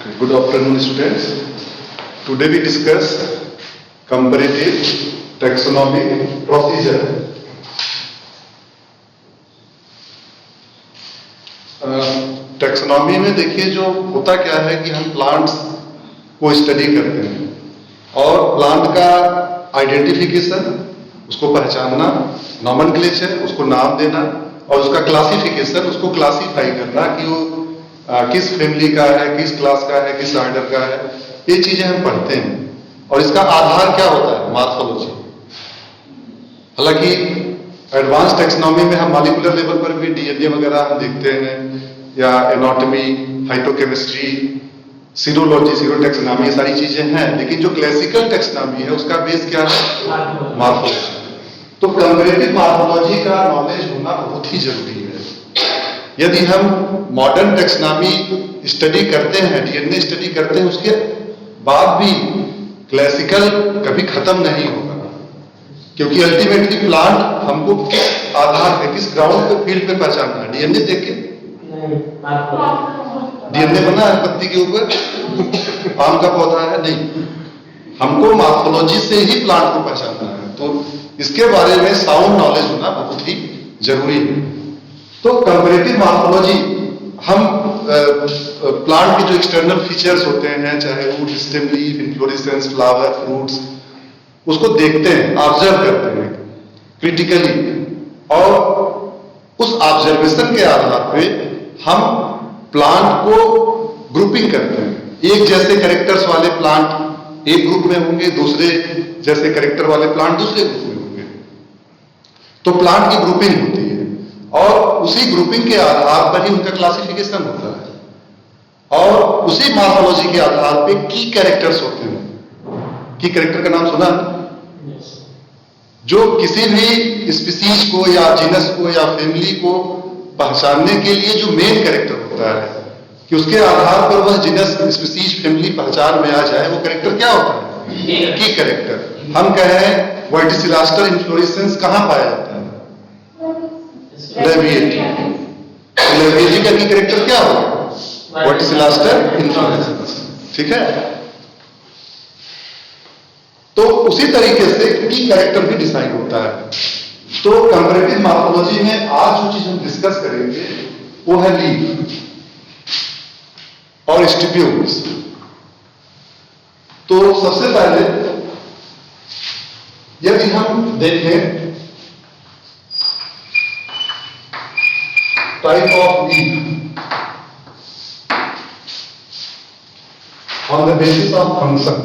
Good afternoon, students. Today we discuss comparative taxonomic procedure. Taxonomy में देखिए जो होता क्या है कि हम प्लांट्स को स्टडी करते हैं और प्लांट का आइडेंटिफिकेशन, उसको पहचानना, नॉमेनक्लेचर, उसको नाम देना और उसका क्लासिफिकेशन, उसको क्लासिफाई करना कि वो किस फैमिली का है, किस क्लास का है, किस ऑर्डर का है, ये चीजें हम पढ़ते हैं। और इसका आधार क्या होता है? मॉर्फोलॉजी। हालांकि एडवांस टैक्सोनॉमी में हम मॉलिक्यूलर लेवल पर भी डीएनए वगैरह हम देखते हैं, या एनाटॉमी, फाइटोकेमिस्ट्री, सीरोलॉजी, सीरोटैक्सोनॉमी, ये सारी चीजें हैं। लेकिन जो क्लासिकल टैक्सोनॉमी है उसका बेस क्या है? मॉर्फोलॉजी। तो कंपैरेटिव मॉर्फोलॉजी का नॉलेज होना बहुत ही जरूरी है। यदि हम मॉडर्न टैक्सोनॉमी स्टडी करते हैं, डीएनए स्टडी करते हैं, उसके बाद भी क्लासिकल कभी खत्म नहीं होगा, क्योंकि अल्टीमेटली प्लांट हमको किस आधार पे, किस ग्राउंड पे, फील्ड पे पहचानना है? डीएनए देख के डीएनए बना है पत्ती के ऊपर, आम का पौधा है, नहीं, हमको मॉर्फोलॉजी से ही प्लांट को पहचानना है। तो इसके बारे में साउंड नॉलेज होना बहुत ही जरूरी है। तो कंपैरेटिव मॉर्फोलॉजी, हम प्लांट के जो एक्सटर्नल फीचर्स होते हैं, चाहे root system, leaf, inflorescence, flower, fruits, उसको देखते हैं, ऑब्जर्व करते हैं क्रिटिकली, और उस ऑब्जर्वेशन के आधार पे हम प्लांट को ग्रुपिंग करते हैं। एक जैसे कैरेक्टर्स वाले प्लांट एक ग्रुप में होंगे, दूसरे जैसे कैरेक्टर वाले प्लांट दूसरे ग्रुप में होंगे। तो प्लांट की ग्रुपिंग होती है और उसी ग्रुपिंग के आधार पर ही उनका क्लासिफिकेशन होता है, और उसी मॉर्फोलॉजी के आधार पे की कैरेक्टर्स होते हैं। की कैरेक्टर का नाम सुना? जो किसी भी स्पीसीज को या जीनस को या फैमिली को पहचानने के लिए जो मेन कैरेक्टर होता है, कि उसके आधार पर वह जीनस, स्पीसीज, फैमिली पहचान में आ जाए, वो कैरेक्टर क्या होता है? की कैरेक्टर। हम कहें वर्टिसिलास्टर इन्फ्लोरेसेंस कहां पाया जाता है? लेविएटी। लेविएटी का की कैरेक्टर क्या होगा? Verticillaster inflorescence. ठीक है। तो उसी तरीके से की कैरेक्टर भी डिसाइड होता है। तो कंपैरेटिव मॉर्फोलॉजी में आज जो चीज हम डिस्कस करेंगे वो है लीफ और स्टिप्यूल्स। तो सबसे पहले यदि हम देखें type of leaf on the basis of function,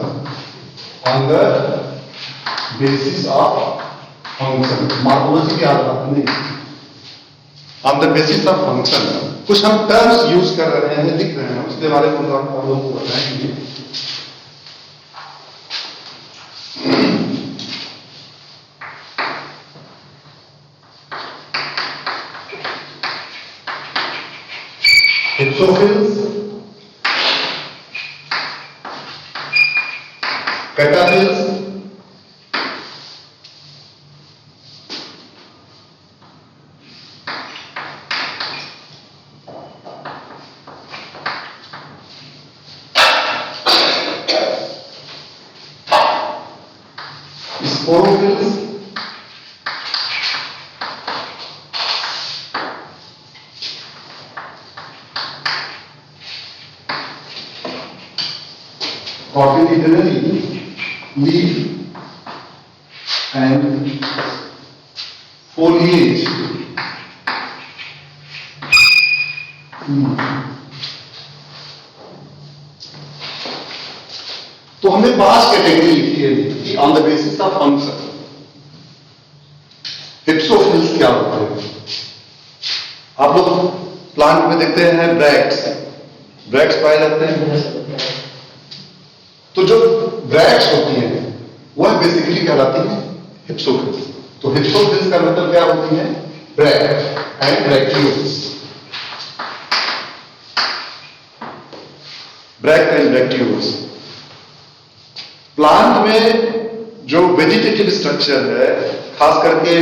on the basis of function, morphology के आधार पर नहीं, on the basis of function। कुछ हम टर्म्स यूज कर रहे हैं, लिख रहे हैं, उसके बारे में हम लोगों को बताएंगे। Hypsophylls, cataphylls, sporophylls, cotyledonary, leaf and foliage। तो हमने 5 कैटेगरी लिखी है on the basis of function. Hypsophylls क्या होते हैं? आप लोग प्लांट में देखते हैं ब्रैक्ट्स, ब्रैक्ट्स पाए जाते हैं। तो जो ब्रैक्ट्स होती हैं वह बेसिकली कहलाती है हिप्सोफिल्स। तो हिप्सोफिल्स का मतलब क्या होती है? Bract and bracteoles. Bract and bracteoles. Plant में जो वेजिटेटिव स्ट्रक्चर है, खास करके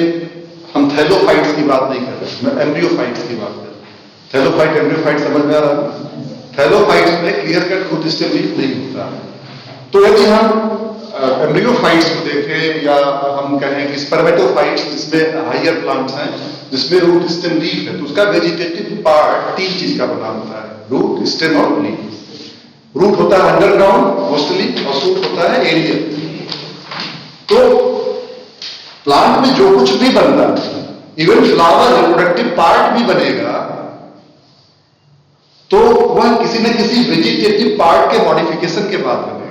हम थैलोफाइट्स की बात नहीं कर रहे, मैं एम्ब्रियोफाइट्स की बात कर रहा हूं। थैलोफाइट, एम्ब्रियोफाइट समझ में आ रहा है? थैलोफाइट्स में clear cut root stem leaf नहीं होता। तो यदि हम एम्ब्रियोफाइट्स को देखें या हम कहें कि स्पर्मेटोफाइट्स जिसमें हाइयर प्लांट्स हैं जिसमें रूट स्टेम लीफ है, तो उसका वेजिटेटिव पार्ट 3 चीज का बना होता है, रूट स्टेम और लीफ। रूट होता है अंडरग्राउंड मोस्टली और शूट होता है एरियल। तो प्लांट में जो कुछ भी बनता है, इवन फ्लावर रिप्रोडक्टिव पार्ट भी बनेगा, तो वह किसी न किसी वेजिटेटिव पार्ट के मॉडिफिकेशन के बाद बनेगा।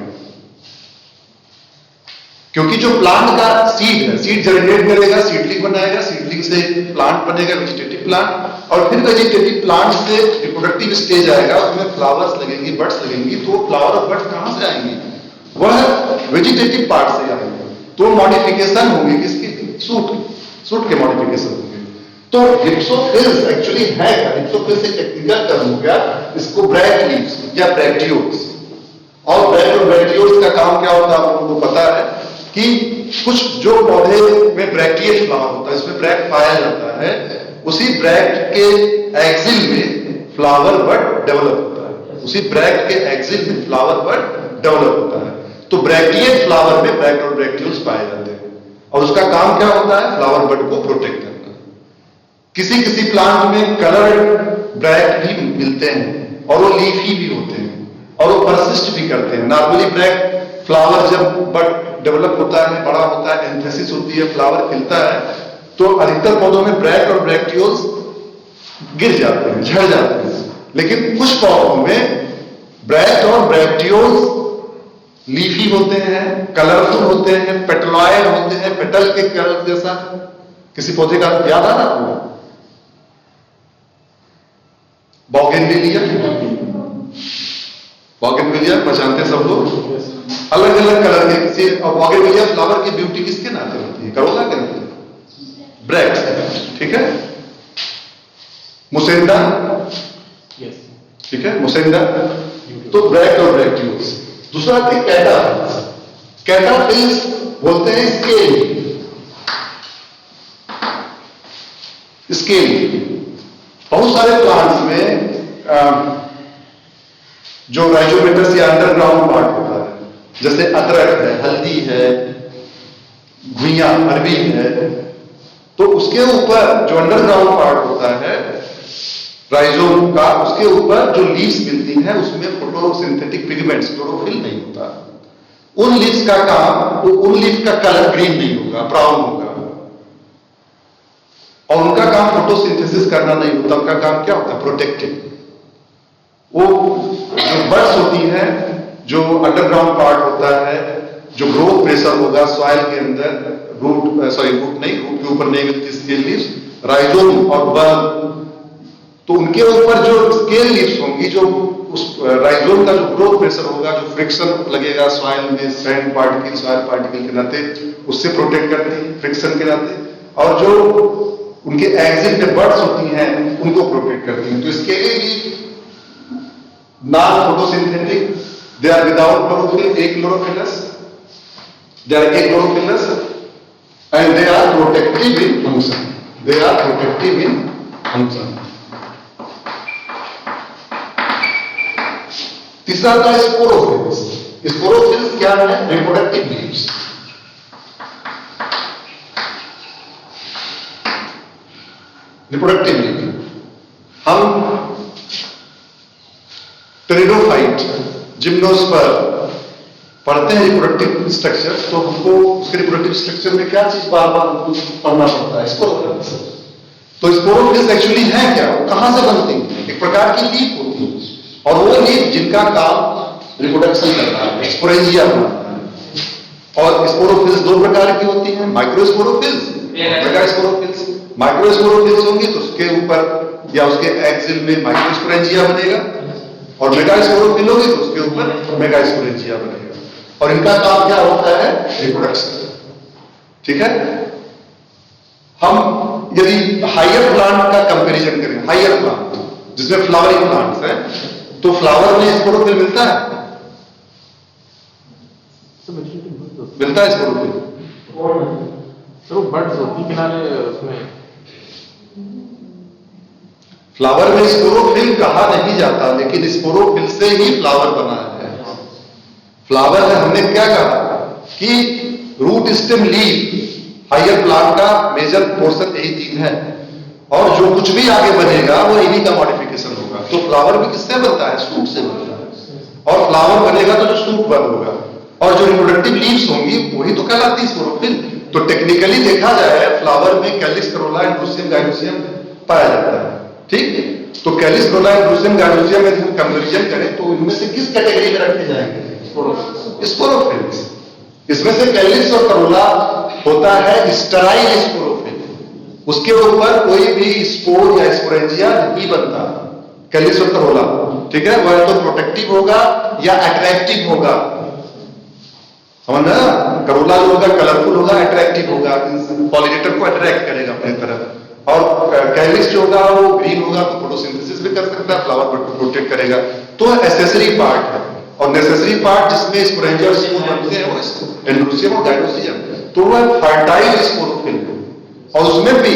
क्योंकि जो प्लांट का सीड है, सीड जनरेट करेगा, सीडलिंग बनाएगा, सीडलिंग से प्लांट बनेगा, वेजिटेटिव प्लांट, और फिर वेजिटेटिव प्लांट से रिप्रोडक्टिव स्टेज आएगा, उसमें फ्लावर्स लगेंगी, बड्स लगेंगी। तो फ्लावर और बड्स कहां से आएंगी? वह वेजिटेटिव पार्ट से आएंगे। तो मॉडिफिकेशन होंगे किसकी? सूट के मॉडिफिकेशन होंगे। तो हिप्सोफिल्स एक्चुअली है क्या? हिप्सोफिल्स एक टेक्निकल टर्म हो गया, इसको ब्रैक्ट लीव्स या ब्रैक्टियोल्स। और ब्रैक्ट और ब्रैक्टियोल्स का काम क्या होता है आप लोगों को पता है कि कुछ जो पौधे में ब्रैक्टिएट फ्लावर होता है, इसमें ब्रैक्ट पाया जाता है, उसी ब्रैक्ट के एक्सिल में फ्लावर बड डेवलप होता है। उसी ब्रैक्ट के एक्सिल में फ्लावर बड डेवलप होता है। तो ब्रैक्टिएट फ्लावर में ब्रैक्ट और ब्रैक्टियोल्स पाए जाते हैं, और उसका काम क्या होता है? फ्लावर बड को प्रोटेक्ट करना। किसी किसी प्लांट में कलर्ड ब्रैक्ट भी मिलते हैं और वो लीफी भी होते हैं और वो परसिस्ट भी करते हैं। नॉर्मली ब्रैक्ट फ्लावर जब बड डेवलप होता है, बड़ा होता है, एंथेसिस होती है, फ्लावर खिलता है, तो अधिकतर पौधों में ब्रैक्ट और ब्रैक्टियोल्स गिर जाते हैं, झड़ जाते हैं। लेकिन कुछ पौधों में ब्रैक्ट और ब्रैक्टियोल्स लीफी होते हैं, कलरफुल होते हैं, पेटलॉयड होते हैं, पेटल के कलर जैसा। किसी पौधे का याद आ रहा है? बॉगेनविलिया, बॉगेनविलिया पहचानते सब लोग, अलग अलग कलर के किसी। और बॉगेनविलिया फ्लावर की ब्यूटी किसके नाते होती है? करोला के नाते, ब्रैक्ट, ठीक है। मुसेंडा, ठीक है, मुसेंडा। तो ब्रैक्ट और ब्रैक्टियोल्स। दूसरा है कैटाफिल्स। कैटाफिल्स बोलते हैं स्केल। स्केल बहुत सारे प्लांट्स में जो राइजोमेटस या अंडरग्राउंड पार्ट होता है, जैसे अदरक है, हल्दी है, घुइयां, अरबी है, तो उसके ऊपर जो अंडरग्राउंड पार्ट होता है राइजोम का, उसके ऊपर जो लीव्स मिलती हैं उसमें फोटोसिंथेटिक पिगमेंट्स, क्लोरोफिल नहीं होता। उन लीव्स का काम, उन लीफ का कलर ग्रीन नहीं होगा, ब्राउन होगा, और उनका काम फोटोसिंथेसिस करना नहीं होता। उनका काम क्या होता है? प्रोटेक्टिव। वो जो बड्स होती हैं, जो अंडरग्राउंड पार्ट होता है, जो ग्रोथ प्रेशर होगा सॉइल के अंदर, रूट के ऊपर नहीं मिलती स्केल लीव्स, राइजोम और बल्ब, तो उनके ऊपर जो स्केल लीव्स होंगी, जो उस राइजोम का जो ग्रोथ प्रेशर होगा, जो फ्रिक्शन लगेगा सॉइल में, सैंड पार्टिकल, सॉइल पार्टिकल के नाते उससे प्रोटेक्ट करती है फ्रिक्शन के नाते, और जो उनके एक्सिल पे बड्स होती हैं उनको प्रोटेक्ट करती हैं। तो scaly leaf non photosynthetic, they are without chlorophyll, achlorophyllous, they are achlorophyllous and they are protective in function. They are protective in function. तीसरा था स्पोरोफिल्स। स्पोरोफिल्स क्या है? Reproductive leaves. रिप्रोडक्टिव लीव हम टेरिडोफाइट, जिम्नोस्पर्म पढ़ते हैं reproductive structure, तो हमको उसके रिप्रोडक्टिव स्ट्रक्चर में क्या चीज बार बार पढ़ना पड़ता है? स्पोरोफिल्स। तो स्पोरोफिल्स एक्चुअली है क्या? कहां से बनती है? एक प्रकार की लीफ होती है, और वो लीफ जिनका काम रिप्रोडक्शन करना है, स्पोरेंजिया बनाना है। और स्पोरोफिल्स दो प्रकार की होती हैं, माइक्रोस्पोरोफिल्स, मेगास्पोरोफिल्स। माइक्रोस्पोरोफिल्स होंगी तो उसके ऊपर या उसके एक्सिल में माइक्रोस्पोरेंजिया बनेगा, और मेगास्पोरोफिल होगी तो उसके ऊपर मेगास्पोरेंजिया बनेगा। और इनका काम क्या होता है? रिप्रोडक्शन, ठीक है। हम यदि हायर प्लांट का कंपैरिजन करें, हायर प्लांट जिसमें फ्लावरिंग प्लांट्स हैं, तो फ्लावर में स्पोरोफिल मिलता है? मिलता है स्पोरोफिल? तो बड्स होती किनारे उसमें फ्लावर में स्पोरोफिल कहा नहीं जाता, लेकिन स्पोरोफिल से ही फ्लावर बना है। फ्लावर है, हमने क्या कहा कि root stem leaf higher plant का मेजर पोर्शन यही तीन है, और जो कुछ भी आगे बनेगा वो इन्हीं का मॉडिफिकेशन होगा। तो फ्लावर भी किससे बनता है? शूट से बनता है। और फ्लावर बनेगा तो जो शूट बंद होगा, और जो रिप्रोडक्टिव लीव्स होंगी वही तो कहलाती है स्पोरोफिल। तो टेक्निकली देखा जाए फ्लावर में कैलिक्स करोला, एंड्रोसियम, गाइनोसियम पाया जाता है। ठीक, तो कैलिक्स करोला, एंड्रोसियम, गाइनोसियम में हम कंपैरिजन करें तो इनमें से किस कैटेगरी में रखे जाएंगे? स्पोरोफिल्स। इसमें से कैलिक्स और करोला होता है स्टेराइल स्पोरोफिल, उसके ऊपर कोई भी स्पोर या स्पोरेंजिया नहीं बनता। कैलिक्स और करोला, ठीक है, वह तो प्रोटेक्टिव होगा या अट्रैक्टिव होगा, समझ ना? करोला जो होगा कलरफुल होगा, अट्रैक्टिव होगा, पॉलिनेटर को अट्रैक्ट करेगा अपने तरफ। और कैलिक्स जो होगा वो ग्रीन होगा तो फोटोसिंथेसिस भी कर सकता है, फ्लावर को प्रोटेक्ट करेगा। तो एसेसरी पार्ट है, और नेसेसरी पार्ट जिसमें स्पोरेंजिया और स्पोर बनते हैं वो एंड्रोसियम और गाइनोसियम। तो वह फर्टाइल स्पोरोफिल, और उसमें भी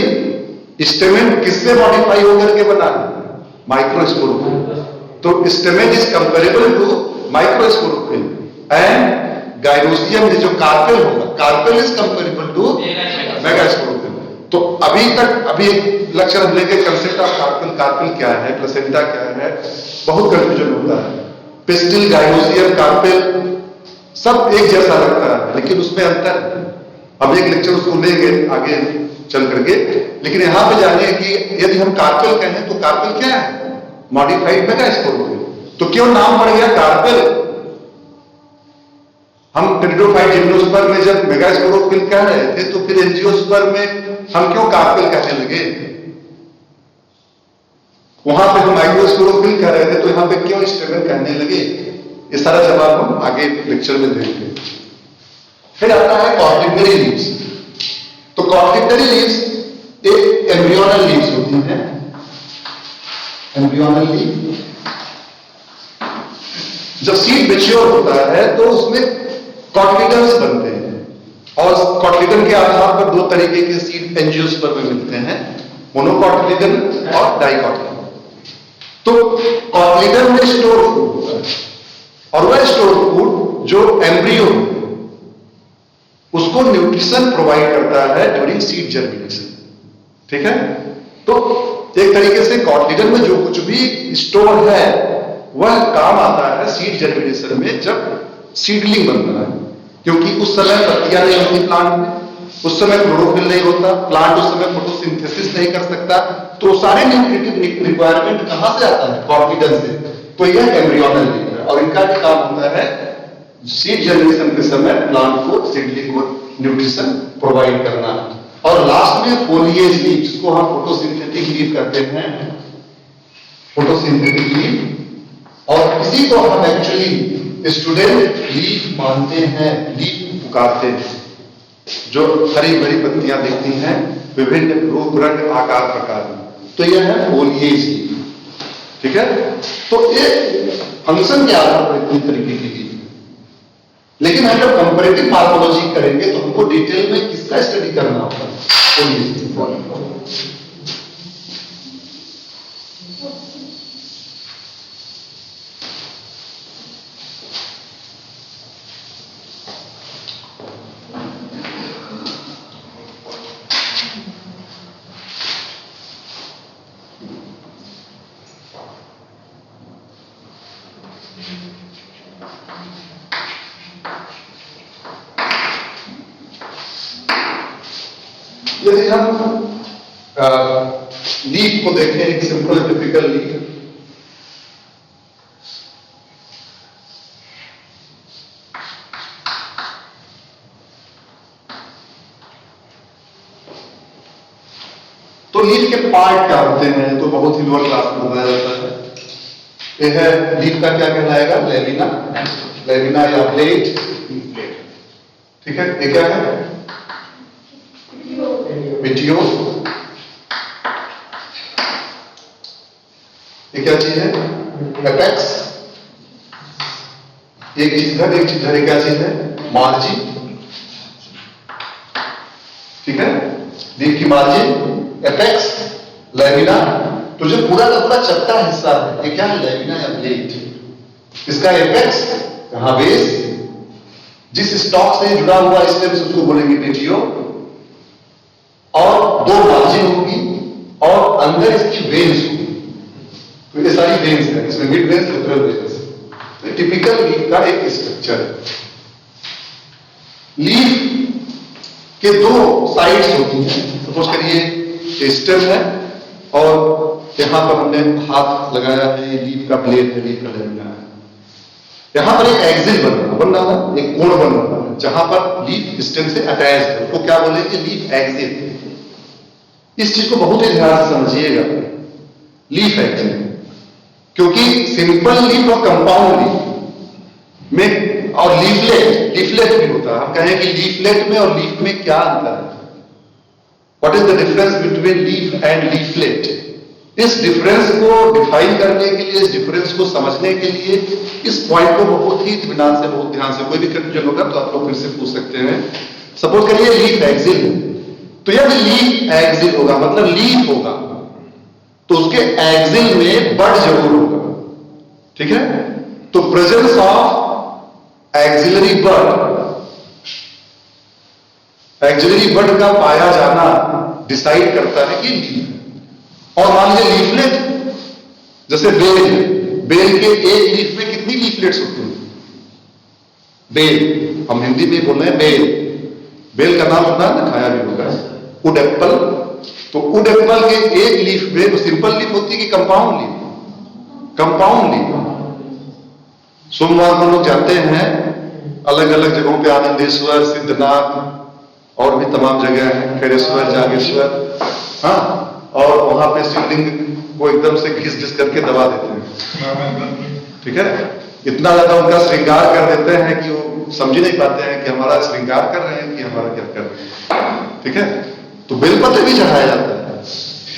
स्टेमेन किससे मॉडिफाई होकर के बना है? माइक्रोस्पोरोफिल। तो stamen is comparable to microsporophyll, and gynoecium जो कार्पेल होगा, carpel is comparable to megasporophyll. तो अभी तक अभी एक लक्ष्य हम लेके कंसेप्ट ऑफ कार्पेल, कार्पेल क्या है, प्लेसेंटा क्या है, बहुत कंफ्यूजन होता है। पिस्टिल, गाइनोसियम, कार्पेल सब एक जैसा लगता है, लेकिन उसमें अंतर है। अब एक लेक्चर उसको लेंगे आगे चल करके, लेकिन यहां पे जाने कि यदि हम कार्पेल कहें तो कार्पेल क्या है? Modified megasporophyll. तो क्यों नाम पड़ गया कार्पेल? हम टेरिडोफाइट जिम्नोस्पर्म में जब मेगास्पोरोफिल कह रहे थे तो फिर एंजियोस्पर्म में हम क्यों कार्पेल कहने लगे? वहां पे हम माइक्रोस्पोरोफिल कह रहे थे तो यहां पे क्यों स्टेमेन कहने लगे? इस सारा जवाब हम आगे लेक्चर में देंगे। फिर आता है कॉर्टिकरी लीव्स। तो कॉर्टिकरी लीव्स एक एम्ब्रियोनल लीव्स होती हैं, एम्ब्रियोनल लीव। जब सीड मैच्योर होता है तो उसमें कॉटिलिडन्स बनते हैं, और कॉटिलिडन के आधार पर दो तरीके के सीड एंजियोस्पर्म में मिलते हैं, मोनोकॉटिलिडन और डाइकॉटिलिडन। तो कॉटिलिडन में स्टोर फूड होता है, और वह स्टोर फूड जो एम्ब्रियो उसको न्यूट्रिशन प्रोवाइड करता है ड्यूरिंग सीड जर्मिनेशन। ठीक है, तो एक तरीके से कॉटिलिडन में जो कुछ भी स्टोर है वह काम आता है सीड जर्मिनेशन में, जब सीडलिंग बनता है, क्योंकि उस समय पत्तियां नहीं होती प्लांट में, उस समय क्लोरोफिल नहीं होता, प्लांट उस समय फोटोसिंथेसिस नहीं कर सकता, तो सारे न्यूट्रिटिव रिक्वायरमेंट कहां से आता है? कॉटिलिडन से। तो यह एम्ब्रियोनल लीव है, और इनका भी काम होता है सीड जर्मिनेशन के समय प्लांट को, सीडलिंग को न्यूट्रिशन प्रोवाइड करना। और लास्ट में फोलिएज लीव, जिसको हम फोटोसिंथेटिक लीव कहते हैं, फोटोसिंथेटिक लीव, और इसी को हम एक्चुअली स्टूडेंट लीफ मानते हैं, लीफ पुकारते हैं, जो हरी भरी पत्तियां दिखती हैं विभिन्न रूप, रंग, आकार, प्रकार में। तो यह है फोलिएज लीफ। ठीक है, तो एक फंक्शन के आधार पर इतनी तरीके की लीफ। लेकिन हम जब कंपैरेटिव मार्फोलॉजी करेंगे तो हमको डिटेल में किसका स्टडी करना होगा? Foliage leaf. यदि हम लीफ को देखें, एक सिंपल टिपिकल लीफ, तो लीफ के पार्ट क्या होते हैं? तो बहुत ही लोअर क्लास में बताया जाता है। यह है लीफ का क्या कहलाएगा? लेमिना, लेमिना या प्लेट। ठीक है, ये क्या है? पेटियोल। ये क्या चीज है? एपेक्स। एक चीज इधर, एक चीज इधर, ये क्या चीज है? मार्जिन। ठीक है, लीफ की मार्जिन, एपेक्स, लेमिना तो जो पूरा का पूरा चपटा हिस्सा है ये क्या है, लैमिना या प्लेट। इसका एपेक्स कहां, बेस, जिस स्टॉक से जुड़ा हुआ स्टेम्स उसको बोलेंगे पेटियो, और दो मार्जिन होगी और अंदर इसकी वेन्स होगी। तो ये सारी वेन्स है, इसमें मिड वेन्स, लेटरल वेन्स। तो टिपिकल लीफ का एक स्ट्रक्चर है। लीफ के दो साइड्स होती हैं। सपोज करिए स्टेम है और यहां पर हमने हाथ लगाया है, ये लीफ का प्लेट है, लीफ का लैमिना है। यहां पर एक एक्सिल बन रहा है, एक कोण बन रहा है जहां पर लीफ स्टेम से अटैच है, उसको क्या बोलेंगे, लीफ एक्सिल। इस चीज को बहुत ही ध्यान से समझिएगा, लीफ एक्सिल, क्योंकि सिंपल लीफ और कंपाउंड लीफ में और लीफलेट भी होता है। हम कहें कि लीफलेट में और लीफ में क्या अंतर है, what is the difference between leaf and leaflet. इस डिफरेंस को डिफाइन करने के लिए, इस डिफरेंस को समझने के लिए, इस पॉइंट को बहुत ही इत्मीनान से, बहुत ध्यान से, कोई भी कंफ्यूजन होगा तो आप लोग फिर से पूछ सकते हैं। सपोज करिए लीफ एक्सिल, तो यदि लीफ एक्सिल होगा मतलब लीफ होगा तो उसके एक्सिल में बड जरूर होगा, ठीक है। तो प्रेजेंस ऑफ एक्सिलरी बड का पाया जाना डिसाइड करता है कि लीफ। और मान लीजिए लीफलेट, जैसे बेल के एक लीफ में कितनी लीफलेट्स होती हैं, बेल, हम हिंदी में बोल रहे हैं बेल का नाम सुना है ना, खाया भी होगा, वुड एप्पल। तो वुड एप्पल के एक लीफ में सिंपल लीफ होती है कि कंपाउंड लीफ। सोमवार को लोग जाते हैं अलग अलग जगहों पे, आनंदेश्वर, सिद्धनाथ और भी तमाम जगह है, खैरेश्वर, जागेश्वर, हाँ, और वहां पे शिवलिंग को एकदम से घिस करके दबा देते हैं, ठीक है। इतना ज्यादा उनका श्रृंगार कर देते हैं कि वो समझ ही नहीं पाते हैं कि हमारा श्रृंगार कर रहे हैं कि हमारा क्या कर रहे हैं, ठीक है। तो बेलपत्र भी चढ़ाया जाता है।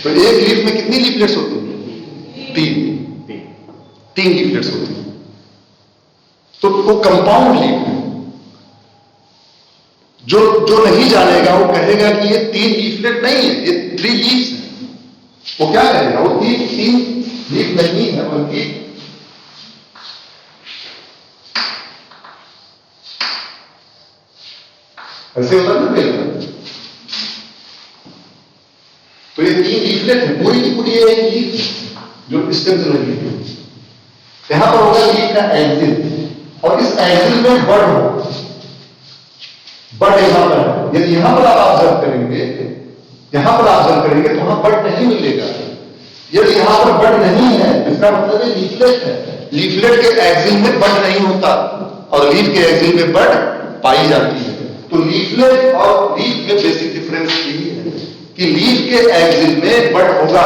तो एक लीफ में कितनी लीफलेट्स होती हैं, तीन लीफलेट्स होती हैं। तो वो कंपाउंड लीफ है। जो नहीं जानेगा वो कहेगा कि ये 3 लीफलेट नहीं है, ये 3 लीव्स है। वो क्या कहेगा, वो 3 लीफ नहीं है बल्कि ऐसे होता है ना बेल। तो ये 3 लीफलेट है, पूरी की पूरी एक लीफ जो स्टेम से लगी है। यहां पर होगा लीफ का एक्सिल और इस एक्सिल में बड होगा, बड यहां पर। यदि यहां पर आप ऑब्जर्व करेंगे तो वहां बड नहीं मिलेगा। यदि यहां पर बड नहीं है इसका मतलब है लीफलेट है। लीफलेट के एक्सिल में बड नहीं होता और लीफ के एक्सिल में बड पाई जाती है। तो लीफलेट और लीफ में बेसिक डिफरेंस यही है कि लीफ के एक्सिल में बड होगा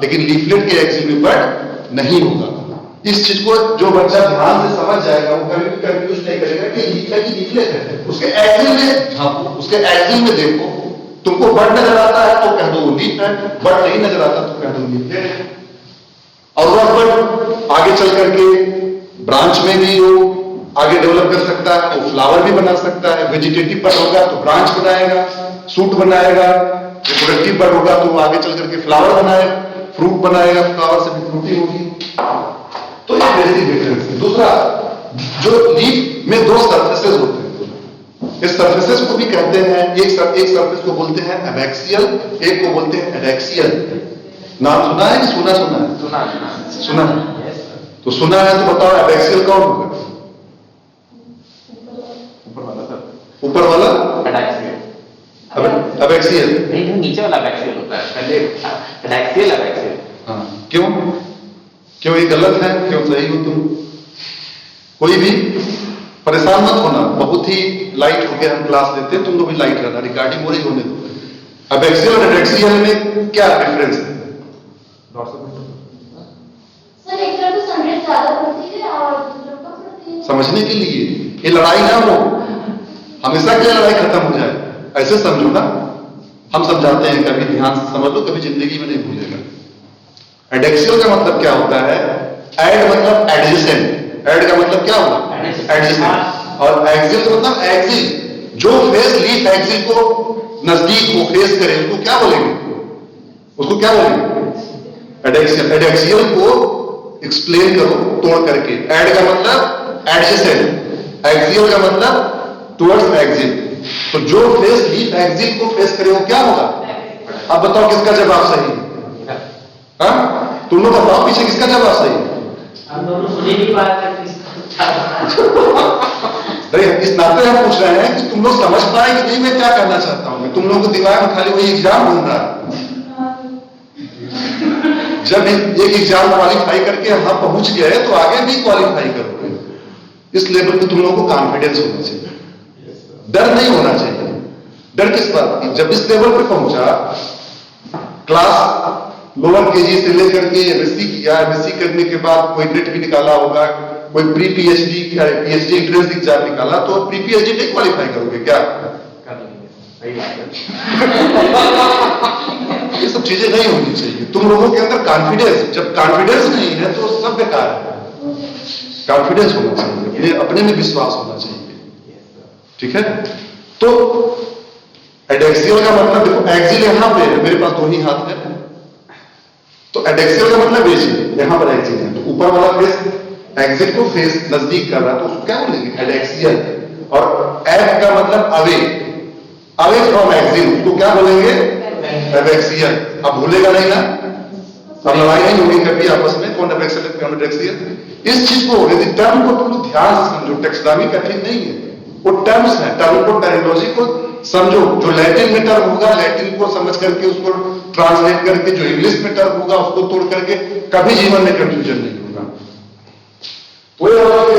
लेकिन लीफलेट के एक्सिल में बड नहीं होगा। इस चीज को जो बच्चा ध्यान से समझ जाएगा वो कभी भी कंफ्यूज नहीं करेगा कि लीफ है कि लीफलेट है। उसके एक्सिल में झांको, उसके एक्सिल में देखो, तुमको बड नजर आता है तो कह दो लीफ है, बड नहीं नजर आता तो कह दो लीफलेट है। और वह बड आगे चल करके ब्रांच में भी वो आगे डेवलप कर सकता है, वो फ्लावर भी बना सकता है। वेजिटेटिव बड होगा तो ब्रांच बनाएगा, सूट बनाएगा। रिप्रोडक्टिव बड होगा तो वो आगे चल करके फ्लावर बनाएगा, फ्रूट बनाएगा, फ्लावर से भी फ्रूटी होगी। तो ये बेसिक डिफरेंस है। दूसरा, जो लीफ में 2 सरफेसेस होते हैं, इस सरफेसेस को भी कहते हैं, एक सरफेस को बोलते हैं एबैक्सियल, एक को बोलते हैं एडैक्सियल। नाम सुना है कि सुना है? सुना है। तो सुना है तो बताओ एबैक्सियल कौन होगा? ऊपर वाला एबैक्सियल, नहीं, नीचे वाला एबैक्सियल होता है, पहले एडैक्सियल। हाँ, क्यों ये गलत है, क्यों सही हो तुम? कोई भी परेशान मत होना, बहुत ही लाइट होके हम क्लास लेते हैं, तुम लोग भी लाइट रहना, रिकॉर्डिंग हो रही होने दो। एबैक्सियल और एडैक्सियल में क्या डिफरेंस है? सर एक तरफ तो संगीत ज्यादा पड़ती है और दूसरों को पड़ती है। समझने के लिए ये लड़ाई ना हो, हमेशा के लिए लड़ाई खत्म हो जाए, ऐसे समझो ना। हम समझाते हैं, कभी ध्यान से समझ लो, कभी जिंदगी में नहीं भूलेगा। एडैक्सियल का मतलब क्या होता है? एड मतलब एडजेसेंट, एड का मतलब क्या हुआ? एडजेसेंट। और एक्सिल का मतलब एक्सिल, जो फेस लीफ एक्सिल को नजदीक वो फेस करे उसको क्या बोलेंगे? एडेक्सियल, एडेक्सियल को एक्सप्लेन करो तोड़ करके। एड का मतलब एडजेसेंट, एक्सियल का मतलब टुवर्ड्स एक्सिल। तो जो फेस लीफ एक्सिल को फेस करे वो क्या होगा? अब बताओ किसका जवाब सही है? हाँ? तुम लोग बताओ पीछे किसका जवाब सही है? हम दोनों सुन ही नहीं पा रहे थे अरे इस नाते हम पूछ रहे हैं कि तुम लोग समझ पाए कि नहीं मैं क्या कहना चाहता हूं। तुम लोगों को दिमाग में खाली वही एग्जाम घूम रहा है। जब एक एग्जाम क्वालिफाई करके यहां पहुंच गए तो आगे भी क्वालिफाई करोगे। इस लेवल पे तुम लोगों को कॉन्फिडेंस होना चाहिए, डर नहीं होना चाहिए। डर किस बात की? जब इस लेवल पे पहुंचा, क्लास लोअर केजी से लेकर के एमएससी किया, एमएससी करने के बाद कोई नेट भी निकाला होगा, कोई pre PhD PhD entrance exam निकाला, तो प्री पीएचडी नहीं क्वालिफाई करोगे क्या? सही बात है। ये सब चीजें नहीं होनी चाहिए। तुम लोगों के अंदर कॉन्फिडेंस, जब कॉन्फिडेंस नहीं है तो सब बेकार है। कॉन्फिडेंस होना चाहिए, अपने में विश्वास होना चाहिए। ठीक है? तो एडेक्सियल का मतलब देखो, एक्सिल यहां पे मेरे पास दो ही हाथ है, तो एडेक्सियल का मतलब बेसिल, यहां पर एक्सिल है, तो ऊपर वाला फेस एक्सिल को फेस नजदीक कर रहा है, तो उसको क्या बोलेंगे? एडेक्सियल। और एफ का मतलब अवे, अवे फ्रॉम एक्सिल, उसको क्या बोलेंगे? एबेक्सियल। अब भूलेगा नहीं ना, अब लड़ाई नहीं होगी कभी आपस में कौन एबेक्सियल कौन एडेक्सियल। इस चीज को, यदि टर्म को तुम लोग ध्यान से समझो, टेक्सोनॉमी कठिन नहीं है, वो टर्म्स है, टर्म को, टर्मिनोलॉजी को समझो। जो लैटिन में टर्म होगा, लैटिन को समझ करके उसको ट्रांसलेट करके, जो इंग्लिश में टर्म होगा उसको तोड़ करके, कभी जीवन में कंफ्यूजन नहीं होगा। तो ये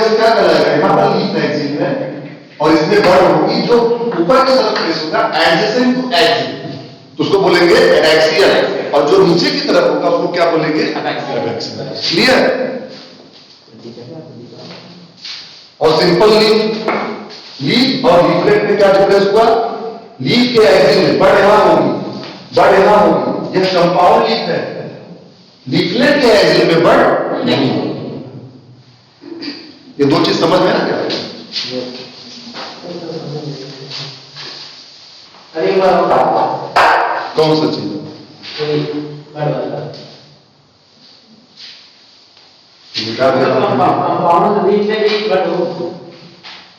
क्या करेगा? यहां पर लीफ एक्सिल है और इसमें वर्ड होगी जो ऊपर की तरफ फेस होगा, एडजेसेंट टू एक्सिल, तो उसको बोलेंगे एडेक्सियल। और जो नीचे की तरफ होगा उसको क्या बोलेंगे? एबेक्सियल। क्लियर? और सिंपल लीफ, लीफ और लीफलेट में क्या डिफरेंस हुआ? लीफ के एक्सिल में बड़ यहां होगी, बड़ यहां होगी, यह कंपाउंड लीफ है। लीफलेट के एक्सिल में बड़ नहीं होगी। ये दो चीज समझ में आ गया? अरे वाह, कौन सा चीज?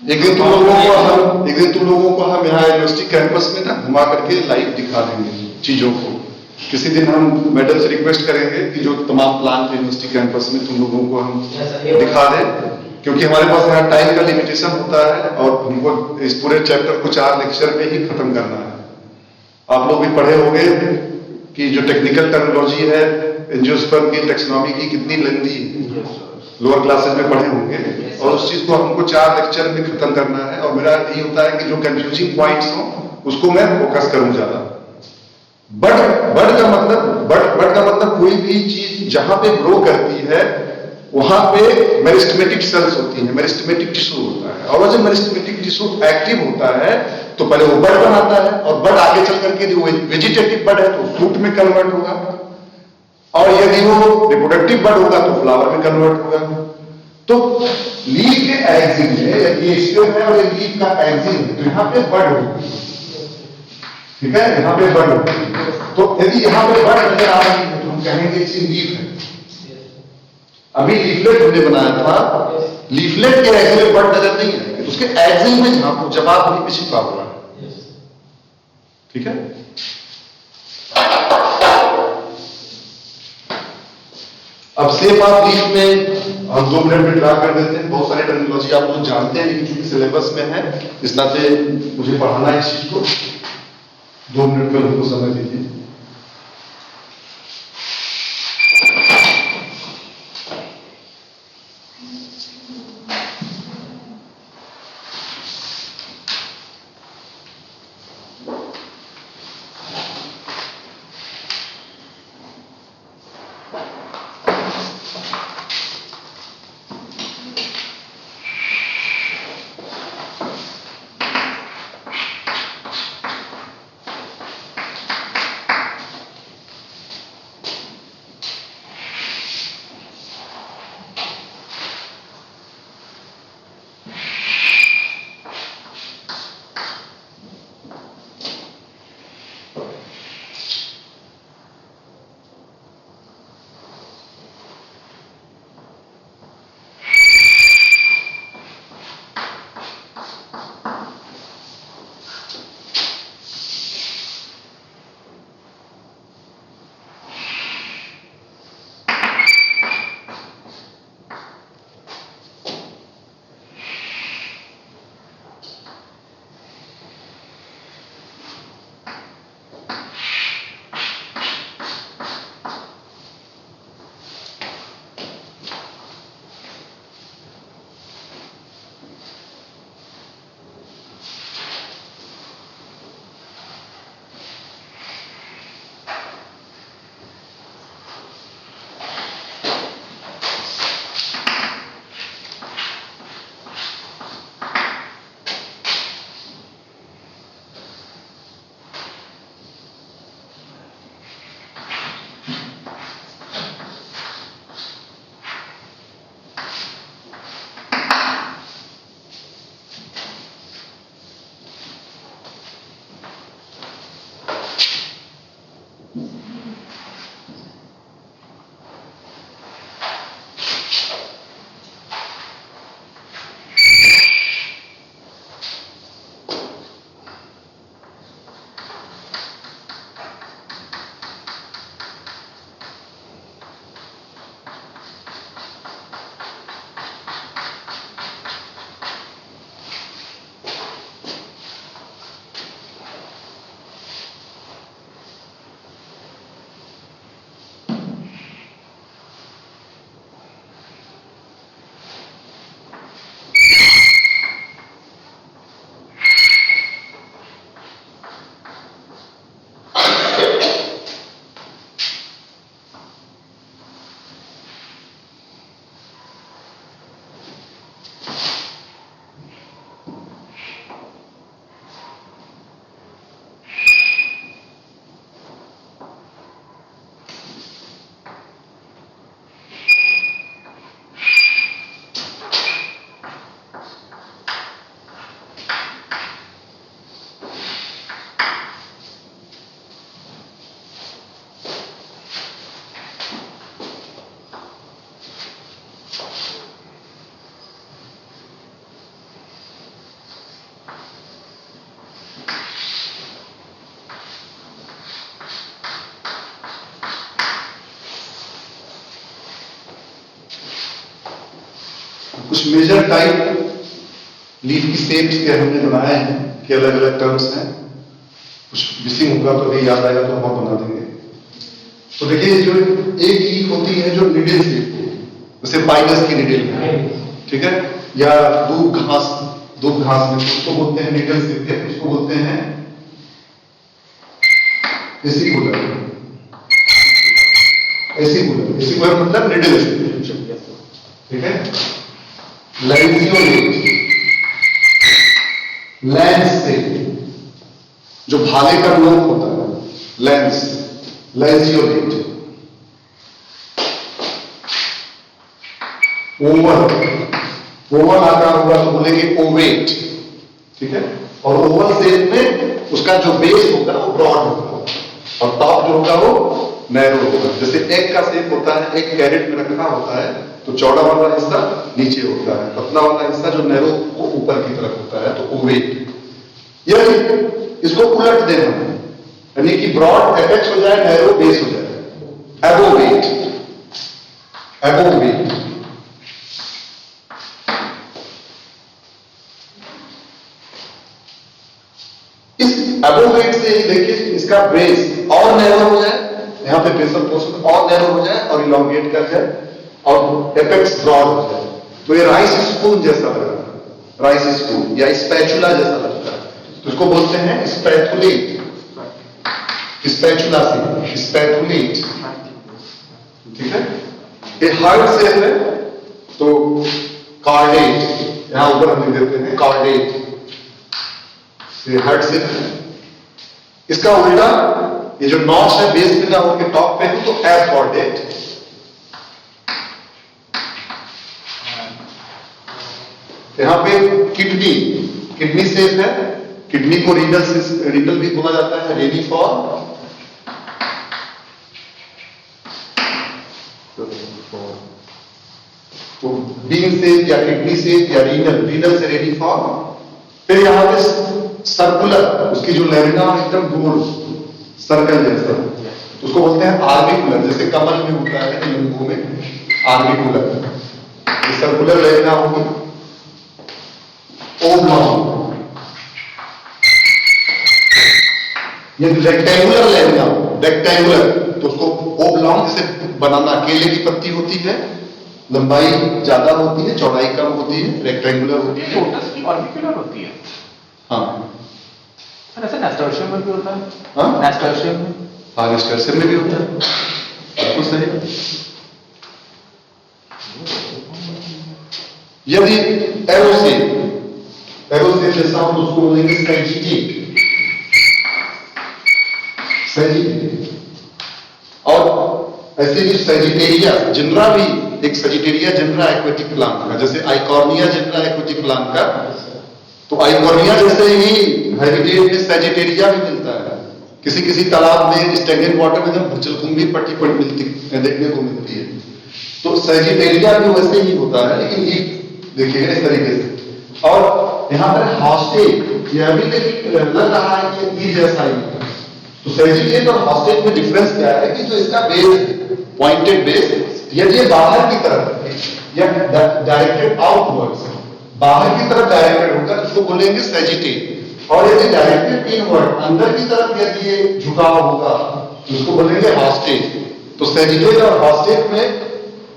एक दिन तुम लोगों को हम यहाँ यूनिवर्सिटी कैंपस में ना घुमा करके लाइव दिखा देंगे चीजों को। किसी दिन हम मैडम से रिक्वेस्ट करेंगे कि जो तमाम प्लान यूनिवर्सिटी कैंपस में तुम लोगों को हम दिखा दें, क्योंकि हमारे पास यहाँ टाइम का लिमिटेशन होता है और हमको इस पूरे चैप्टर को 4 लेक्चर में ही खत्म करना है। आप लोग भी पढ़े होंगे कि जो टेक्निकल टर्मिनोलॉजी है एंजियोस्पर्म की, टैक्सोनॉमी की, कितनी लेंथी है, लोअर क्लासेस में पढ़े होंगे, और उस चीज को हमको 4 लेक्चर में खत्म करना है। और मेरा यही होता है कि जो कंफ्यूजिंग पॉइंट्स हो उसको मैं फोकस करूं ज्यादा। बड का मतलब कोई भी चीज जहां पे ग्रो करती है वहां पे मेरिस्टेमेटिक सेल्स होती हैं, मेरिस्टेमेटिक टिश्यू होता है, और जब मेरिस्टेमेटिक टिश्यू एक्टिव होता है तो पहले वो बड बनाता है, और बड आगे चल करके जो वेजिटेटिव बड है तो फ्रूट में कन्वर्ट होगा, और यदि वो रिप्रोडक्टिव बड होगा तो फ्लावर में कन्वर्ट होगा। तो लीफ के एक्सिल में ये स्टेम है और ये लीफ का एक्सिल है, तो यहां पे बड होगी। ठीक है? यहां पे बड होगी। तो यदि यहां पे बड नजर आ रही है तो हम कहेंगे इसे लीफ है। अभी लीफलेट हमने बनाया था, लीफलेट के एक्सिल में बड नजर नहीं है, उसके एक्सिल में यहां पर जवाब नहीं छिपा हुआ है। ठीक है? अब शेप ऑफ लीफ में हम 2 मिनट में ड्रा कर देते हैं। बहुत सारे टर्मिनोलॉजी आप लोग जानते हैं, लेकिन चूंकि सिलेबस में है इस नाते मुझे पढ़ाना है इस चीज को। 2 मिनट में हमको समय दीजिए। कुछ मेजर टाइप लीफ की शेप्स के हमने बनाए हैं कि अलग अलग टर्म्स हैं, कुछ मिसिंग होगा तो भी याद आएगा तो हम बना देंगे। तो देखिए जो एक लीफ होती है जो निडल शेप की, जैसे पाइनस की निडल है, ठीक है, या दूब घास में उसको बोलते हैं निडल शेप के, उसको बोलते हैं एसिकुलर मतलब निडल शेप, ठीक है। लैंस से जो भाले का नोक होता है, लैंसियोलेट। ओवल आकार होगा तो बोलेंगे ओवेट, ठीक है। और ओवल शेप में उसका जो बेस होगा वो ब्रॉड होगा और टॉप जो होगा वो नैरो होगा। जैसे एग का शेप होता है, एक कैरेट में रखा होता है तो चौड़ा वाला हिस्सा नीचे होता है, पतला वाला हिस्सा जो नैरो वो ऊपर की तरफ होता है, तो ओवेट। यानी इसको उलट देना है, यानी कि ब्रॉड एपेक्स हो जाए, नैरो बेस हो जाए, एबोवेट। इस एबोवेट से ही देखिए इसका बेस और नैरो हो जाए, यहां पे बेसल पोर्शन और नैरो हो जाए और इलॉन्गेट कर जाए और एपेक्स ब्रॉड हो जाए, तो ये राइस स्पून जैसा लग रहा है, राइस स्पून या स्पैचुला जैसा लगता है, तो इसको बोलते हैं स्पैचुलेट। स्पैचुला से स्पैचुलेट, ठीक है। ये हार्ड से है तो कार्डेट, यहां ऊपर हम लिख देते हैं कार्डेट, ये हार्ड से है। इसका उल्टा ये जो नॉच है बेस में ना होकर टॉप पे है तो एसकॉर्डेट। यहां पे किडनी शेप है, किडनी को रीनल भी बोला जाता है, रेनिफॉर्म। तो बीन शेप या किडनी शेप या रीनल से रेनिफॉर्म। फिर यहां पे सर्कुलर, उसकी जो लैमिना एकदम गोल सर्कल जैसा, तो उसको बोलते हैं आर्बिकुलर, जैसे कमल में होता है तेलुगु में आर्बिकुलर। सर्कुलर लैमिना होगी। ओब्लॉन्ग, ये रेक्टेंगुलर लैमिना, रेक्टेंगुलर तो उसको ओब्लॉन्ग, जैसे बनाना केले की पत्ती होती है, लंबाई ज्यादा होती है चौड़ाई कम होती है, रेक्टेंगुलर होती है। लोटस की ऑर्बिकुलर होती है। हाँ सर ऐसा नास्टर्शियम में भी होता है। हाँ नास्टर्शियम में, हाँ नास्टर्शियम में भी होता है, बिल्कुल सही। यदि एरोसेप जैसा हम उसको बोलेंगे सैजिटेट, और ऐसे ही सैजिटेरिया जिनरा भी एक सैजिटेरिया जिनरा एक्वेटिक प्लांट का, जैसे आइकॉर्निया जिनरा एक्वेटिक प्लांट का, तो आइकॉर्निया जैसे ही हेरिटेज में सैजिटेरिया भी मिलता है। किसी किसी तालाब में स्टैग्नेंट वाटर में जब जलकुंभी पट्टी पर देखने को मिलती है, तो सैजिटेरिया भी वैसे ही होता है, लेकिन ये देखिएगा इस तरीके से। और यहाँ पर हॉस्टेट, यह भी लग रहा है कि ये जैसा ही है। तो सैजिटेट और हॉस्टेट में डिफरेंस क्या है कि जो इसका बेस पॉइंटेड बेस, यदि ये बाहर की तरफ या डायरेक्टेड आउटवर्ड्स, बाहर की तरफ डायरेक्टेड होगा तो उसको बोलेंगे सैजिटेट, और यदि डायरेक्टेड इनवर्ड अंदर की तरफ यदि ये झुकाव होगा तो उसको बोलेंगे हॉस्टेट। तो सैजिटेट और हॉस्टेट में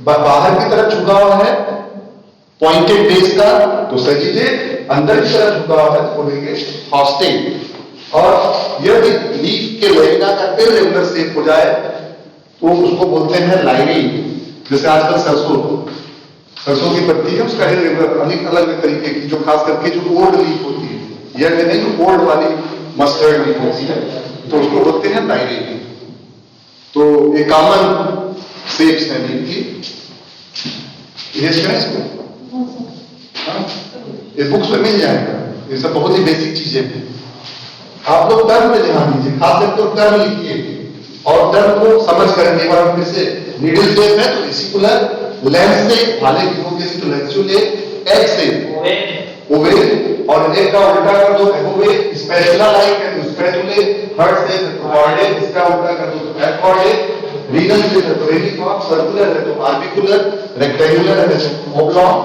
बाहर की तरफ झुकाव है पॉइंटेड बेस का, तो सैजिटेट, अंदर की तरफ झुकाव है तो बोलेंगे हॉस्टेट। और यदि लीफ के लैमिना का इरेगुलर शेप हो जाए तो उसको बोलते हैं लाइनिंग। जैसे आजकल सरसों की पत्ती है, उसका इरेगुलर अलग अलग तरीके की, जो खास करके जो ओल्ड लीफ होती है, यह नहीं जो ओल्ड वाली मस्टर्ड लीफ होती है, तो उसको बोलते हैं लाइनिंग। तो ये कॉमन शेप्स है लीफ की, ये बुक्स में मिल जाएगा, ये सब बहुत ही बेसिक चीजें हैं। आप लोग टर्म पे ध्यान दीजिए, खास करके टर्म लिखिए और टर्म को समझ करेंगे। एक बार फिर से नीडल शेप है तो वेसिकुलर, लेंस से भाले की होगी तो लेंसुलेट, एग से ओवेल, और एग का उल्टा कर दो एबोवेट, स्पैचुला लाइक है तो स्पैचुलेट, हार्ट से कॉर्डेट, इसका उल्टा कर दो तो एडकॉर्डेट, रीनल से तो रेनिफॉर्म, सर्कुलर है तो आर्बिकुलर, रेक्टेंगुलर है तो ओब्लॉन्ग,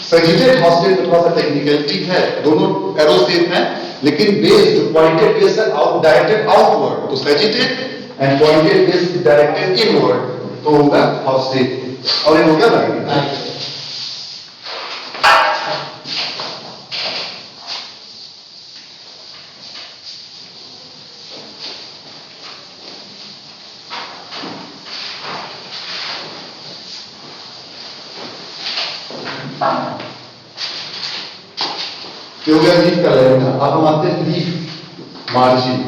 सेजिटेट हॉस्टेट में थोड़ा सा टेक्निकलिटी है, दोनों एरो सेम है, लेकिन बेस जो पॉइंटेड बेस है आउट डायरेक्टेड आउटवर्ड, तो sagittate and pointed base directed inward, तो होगा हॉस्टेट। और ये हो गया ना, ये हो गया लीफ का लेना। अब हम आते हैं लीफ मार्जिन।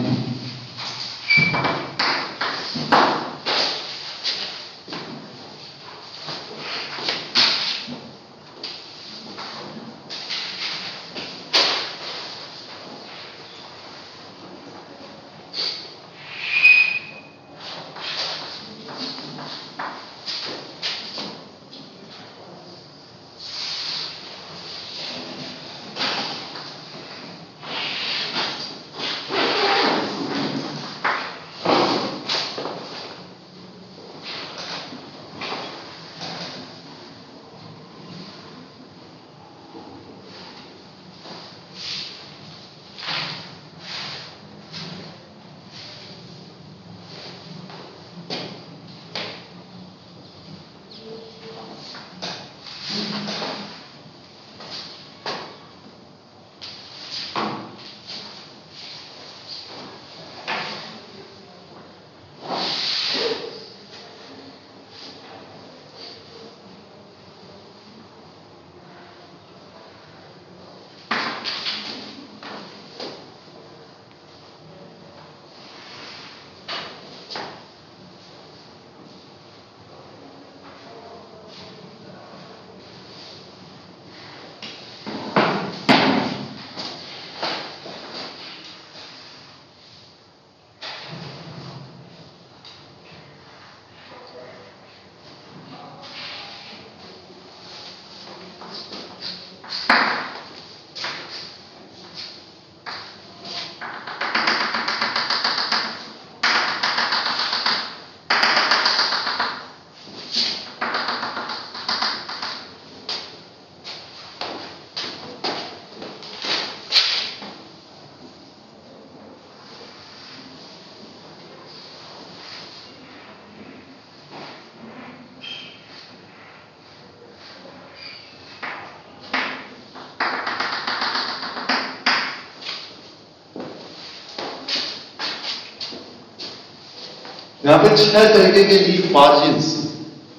यहां पे 6 तरीके के लीफ मार्जिन्स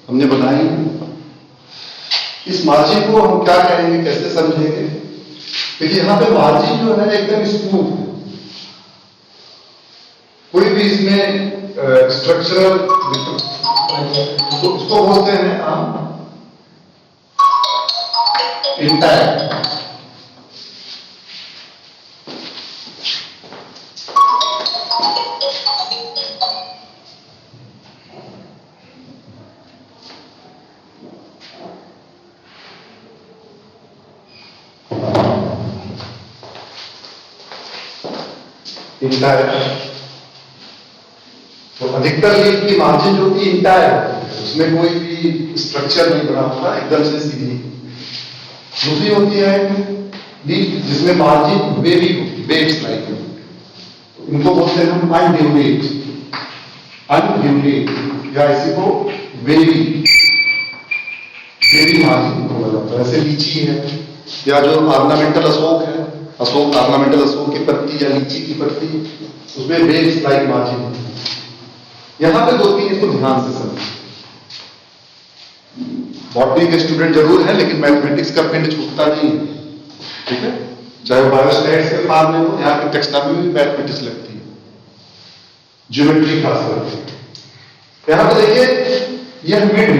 हमने बनाए। इस मार्जिन को हम क्या कहेंगे, कैसे समझेंगे? देखिए यहां पे मार्जिन जो है एकदम स्मूथ है, कोई भी इसमें स्ट्रक्चरल तो उसको बोलते हैं हम इंटैक्ट। इंटायर, तो अधिकतर लीफ की मार्जिन जो होती है इंटायर होती है, उसमें कोई भी स्ट्रक्चर नहीं बना होता, एकदम से सीधी। दूसरी होती है लीफ जिसमें मार्जिन वेवी होती, वेव्स लाइक, तो इनको बोलते हैं हम अनड्यूलेट, अनड्यूलेट या इसी को वेवी, वेवी मार्जिन बोला जाता है। जैसे लीची है या जो ऑर्नामेंटल अशोक है, अशोक ऑर्नामेंटल अशोक की पत्ती या लीची की पत्ती, उसमें वेव्स लाइक मार्जिन है। यहां पे 2-3 इसको ध्यान से समझें। बॉटनी के स्टूडेंट जरूर है, लेकिन मैथमेटिक्स का पिंड छूटता नहीं है, ठीक है? चाहे बायोस्टैटिक्स के फॉर्म में हो, यहाँ की टेक्स्टोनॉमी में भी मैथमेटिक्स लगती है, ज्योमेट्री खास करके। यहां पे देखिए यह मिड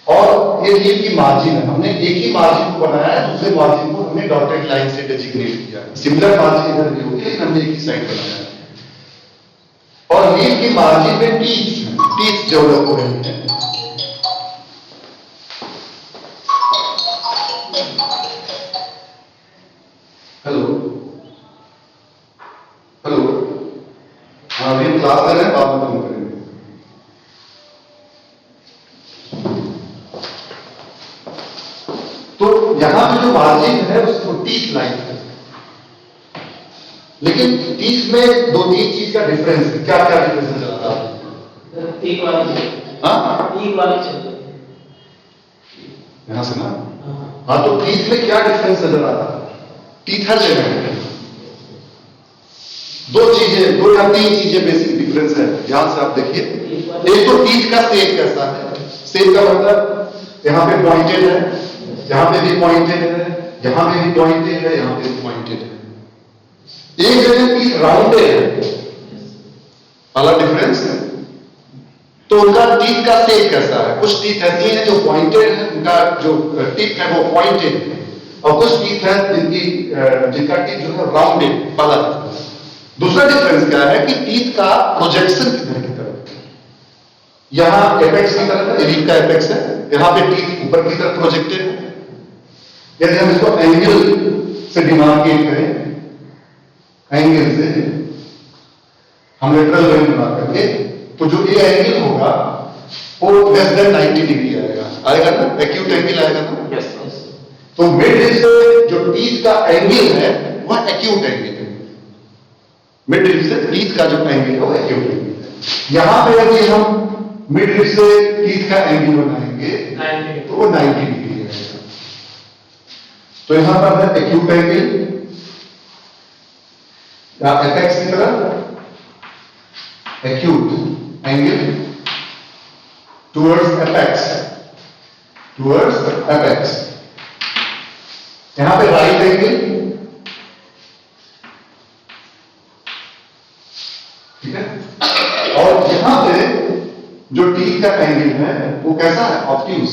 और ये लीफ की मार्जिन है, हमने एक ही मार्जिन को बनाया है, दूसरे मार्जिन को हमने डॉटेड लाइन से डेजिग्नेट किया है। सिमिलर मार्जिन इधर भी होगी, लेकिन हमने एक ही साइड बनाया है। और लीफ की मार्जिन में टीथ डेवलप हो रही है। हेलो हेलो, हाँ अभी क्लास कर रहे हैं, बाद में करेंगे। जो मार्जिन है उसको टीथ लाइन है, लेकिन टीथ में दो तीन चीज का डिफरेंस है। क्या क्या डिफरेंस नजर आता है? तीन वाली हाँ, तीन वाली चल रही यहां से ना। है। हाँ, तो टीथ में क्या डिफरेंस नजर आता है? टीथ हर जगह है। दो या तीन चीजें बेसिक डिफरेंस है, ध्यान से आप देखिए। एक तो टीथ का शेप कैसा है। शेप का मतलब यहां पे पॉइंटेड है, यहां पे भी पॉइंटेड है, यहां पे भी पॉइंटेड है, यहां पे भी पॉइंटेड है। एक जगह टीथ राउंडेड है, वाला डिफरेंस है। तो उनका टीथ का शेप कैसा है? कुछ टीथ ऐसी हैं जो पॉइंटेड है, उनका जो टीथ है वो पॉइंटेड है, और कुछ टीथ है जिनका टीथ जो है राउंडेड वाला। दूसरा डिफरेंस क्या है कि टीथ का प्रोजेक्शन किधर की तरफ, यहां एपेक्स की तरफ है, रीफ का एपेक्स है, यहां पे टीथ ऊपर की तरफ प्रोजेक्टेड है। यदि हम इसको एंगल से डिमार्केट करें, एंगल से हम लेटरल लाइन बना करके, तो जो ये एंगल होगा वो लेस देन 90 डिग्री आएगा ना, एक्यूट एंगल आएगा ना। Yes. तो मिड रिब से जो टीथ का एंगल है वह एक्यूट एंगल है। मिड रिब से टीथ का जो एंगल है वो एक्यूट एंगल है। यहां पे यदि हम मिड रिब से टीथ का एंगल बनाएंगे तो वो 90 डिग्री आएगा। तो यहां पर है एक्यूट एंगल या एपेक्स की तरफ, एक्यूट एंगल टुवर्ड्स एपेक्स, यहां पे राइट एंगल, ठीक है। और यहां पे जो टीथ का एंगल है वो कैसा है? ऑब्ट्यूज,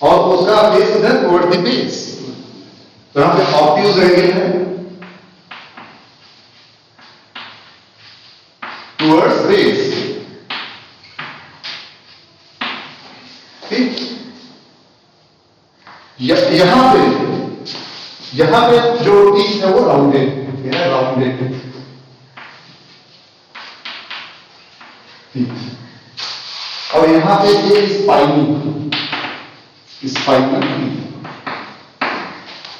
और उसका बेस इधर टुवर्ड द बेस। तो यहां पे ऑब्ट्यूज एंगल है टुवर्ड्स बेस, ठीक। यहां पे जो टीथ है वो राउंडेड है, राउंडेड, ठीक। और यहां पे ये स्पाइनी,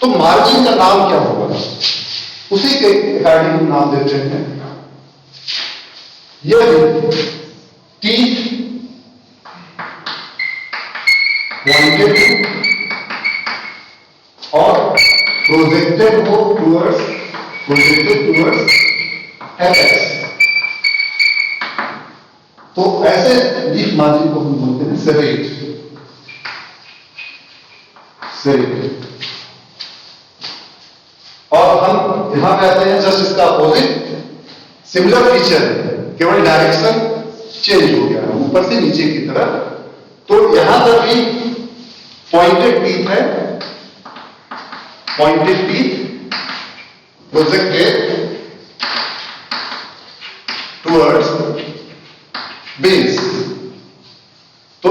तो मार्जिन का नाम क्या होगा? उसी के अकॉर्डिंग नाम देते हैं। यदि टीथ पॉइंटेड और प्रोजेक्टेड हो टुवर्ड्स एपेक्स, तो ऐसे लीफ मार्जिन को हम बोलते हैं सेरेट। और हम यहां पे आते हैं जस्ट इसका अपोजिट, सिमिलर फीचर है, केवल डायरेक्शन चेंज हो गया है ऊपर से नीचे की तरफ। तो यहां पर भी पॉइंटेड टीथ है, pointed teeth projected towards base. तो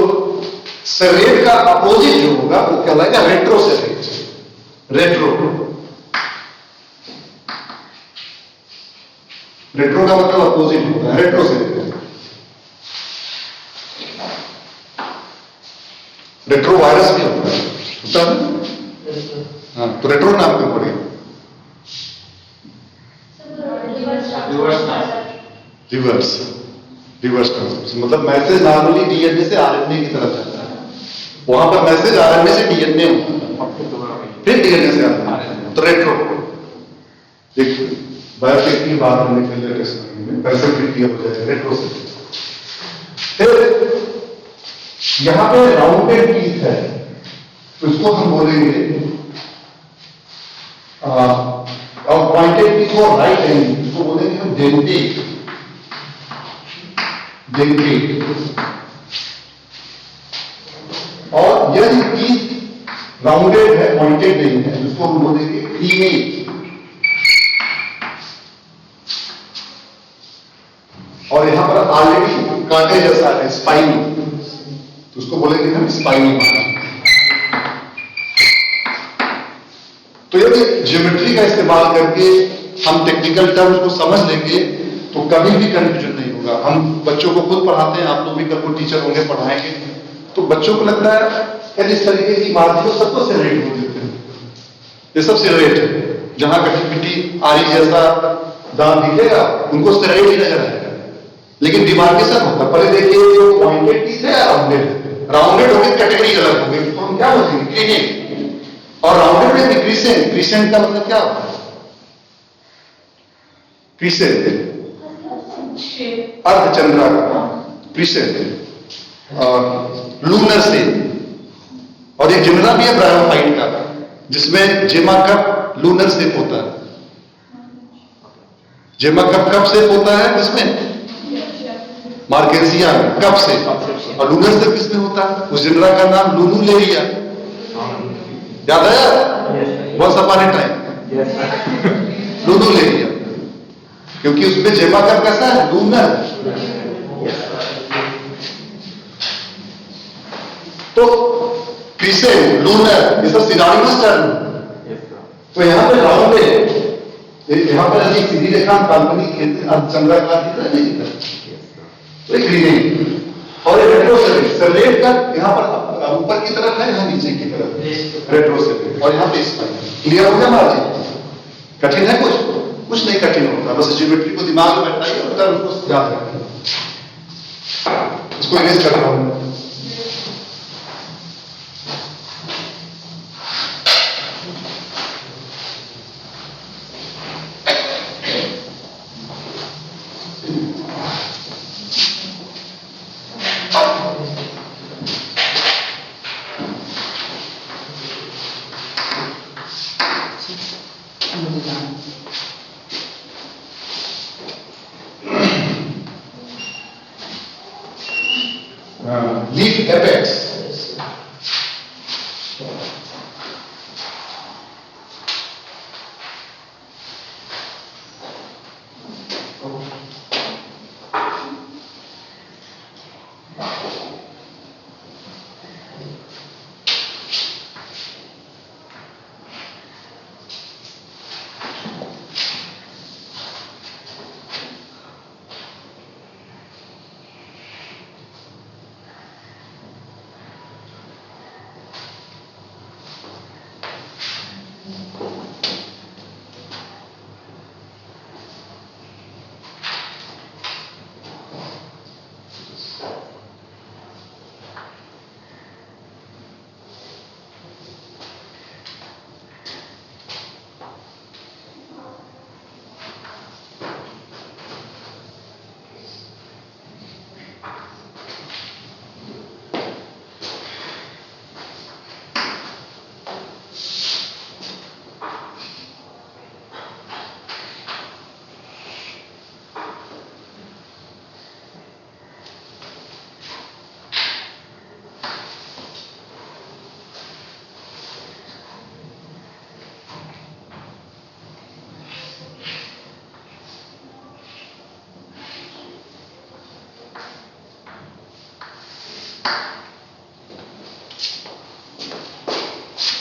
सेरेट का अपोजिट जो होगा वो कहलाएगा रेट्रोसेरेट। रेट्रो का मतलब अपोजिट होता है, रेट्रोसेरेट। रेट्रो वायरस भी होता है ना? हाँ, तो रेट्रो नाम क्यों पड़ेगा? रिवर्स मतलब मैसेज नॉर्मली डीएनए से आरएनए की तरफ जाता है, वहां पर मैसेज आरएनए से डीएनए होता है, फिर डीएनए से आरएनए। तो रेट्रो एक बायोटेक की बात हमने कर लिया में पैसे क्रिया हो जाएगा रेट्रो से। फिर यहां पे राउंडेड टीथ है, तो इसको हम बोलेंगे और पॉइंटेड टीथ और राइट एंगल, इसको बोलेंगे हम डेंटेट। और यदि टीथ राउंडेड है, पॉइंटेड नहीं है, इसको हम बोलेंगे क्रीनेट। और यहां पर ऑलरेडी कांटे जैसा है स्पाइनी, तो उसको बोलेंगे हम स्पाइनी मार्जिन। तो यदि ज्योमेट्री का इस्तेमाल करके हम टेक्निकल टर्म्स को समझ लेंगे तो कभी भी कंफ्यूजन नहीं होगा। हम बच्चों को खुद पढ़ाते हैं, आप लोग भी कल को टीचर होंगे, पढ़ाएंगे, तो बच्चों को लगता है यार इस तरीके की मार्जिन सबको सेपरेट हो देते हैं, ये सब सेरेट है। जहां कटिविटी आरी जैसा दांत दिखेगा उनको सेरेट ही नजर आएगा, लेकिन डिमार्केशन होता है। पहले देखिए जो पॉइंटेड टीथ है या राउंडेड, राउंडेड होगी कैटेगरी अलग हो गई, तो हम क्या बोलते क्रीनिंग। और राउंडेड में क्रीसेंट, क्रीसेंट का मतलब क्या होता है? क्रीसेंट अर्धचंद्रा का क्रीसेंट और लूनर शेप, और एक जनरा भी है ब्रायोफाइट का जिसमें जेमा कप लूनर शेप होता है। जेमा कप कब शेप होता है? किसमें? मार्केसिया में कब से, और लूनर शेप किसमें होता है? उस जनरा का नाम लूनू लेरिया, याद है? वंस अपॉन ए टाइम लूनू लेरिया, क्योंकि उसमें जेमा कप कैसा है? लूनर। तो क्रीसेंट, लूनर, ये सब सिनोनिमस टर्म। तो यहां पे राउंड है, यहां पर अधिक सीधी रेखा काल्पनिक अर्धचंद्राकार दिख रहा है, नहीं दिख रहा? तो एक क्रीनिंग और एक रेट्रोसेलेट। सेलेट का यहां पर ऊपर की तरफ है, यहां नीचे की तरफ रेट्रोसेलेट, और यहां पे स्पाइन। क्लियर हो गया मार्जिन? कठिन है कुछ? कुछ नहीं कठिन होता, बस ज्योमेट्री को दिमाग में बैठाइए और टर्म को याद रखिए। इसको इरेज कर रहा हूं। लीफ एपेक्स,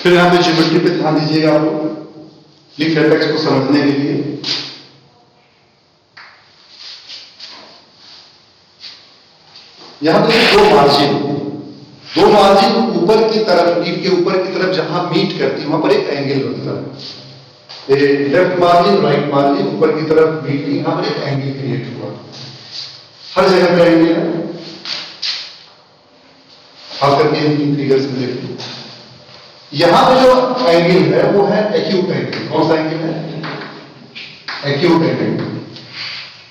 फिर यहां पे ज्योमेट्री पे ध्यान दीजिएगा आप लोग, लीफ एपेक्स को समझने के लिए। यहां पे दो मार्जिन ऊपर की तरफ, लीफ के ऊपर की तरफ जहां मीट करती है वहां पर एक एंगल बनता है। ये लेफ्ट मार्जिन, राइट मार्जिन ऊपर की तरफ मीट की, यहां पर एक एंगल क्रिएट हुआ। हर जगह पे एंगल है, खास करके इन फिगर्स में देखिए। यहां पे जो एंगल है वो है एक्यूट एंगल। कौन सा एंगल है? एक्यूट एंगल,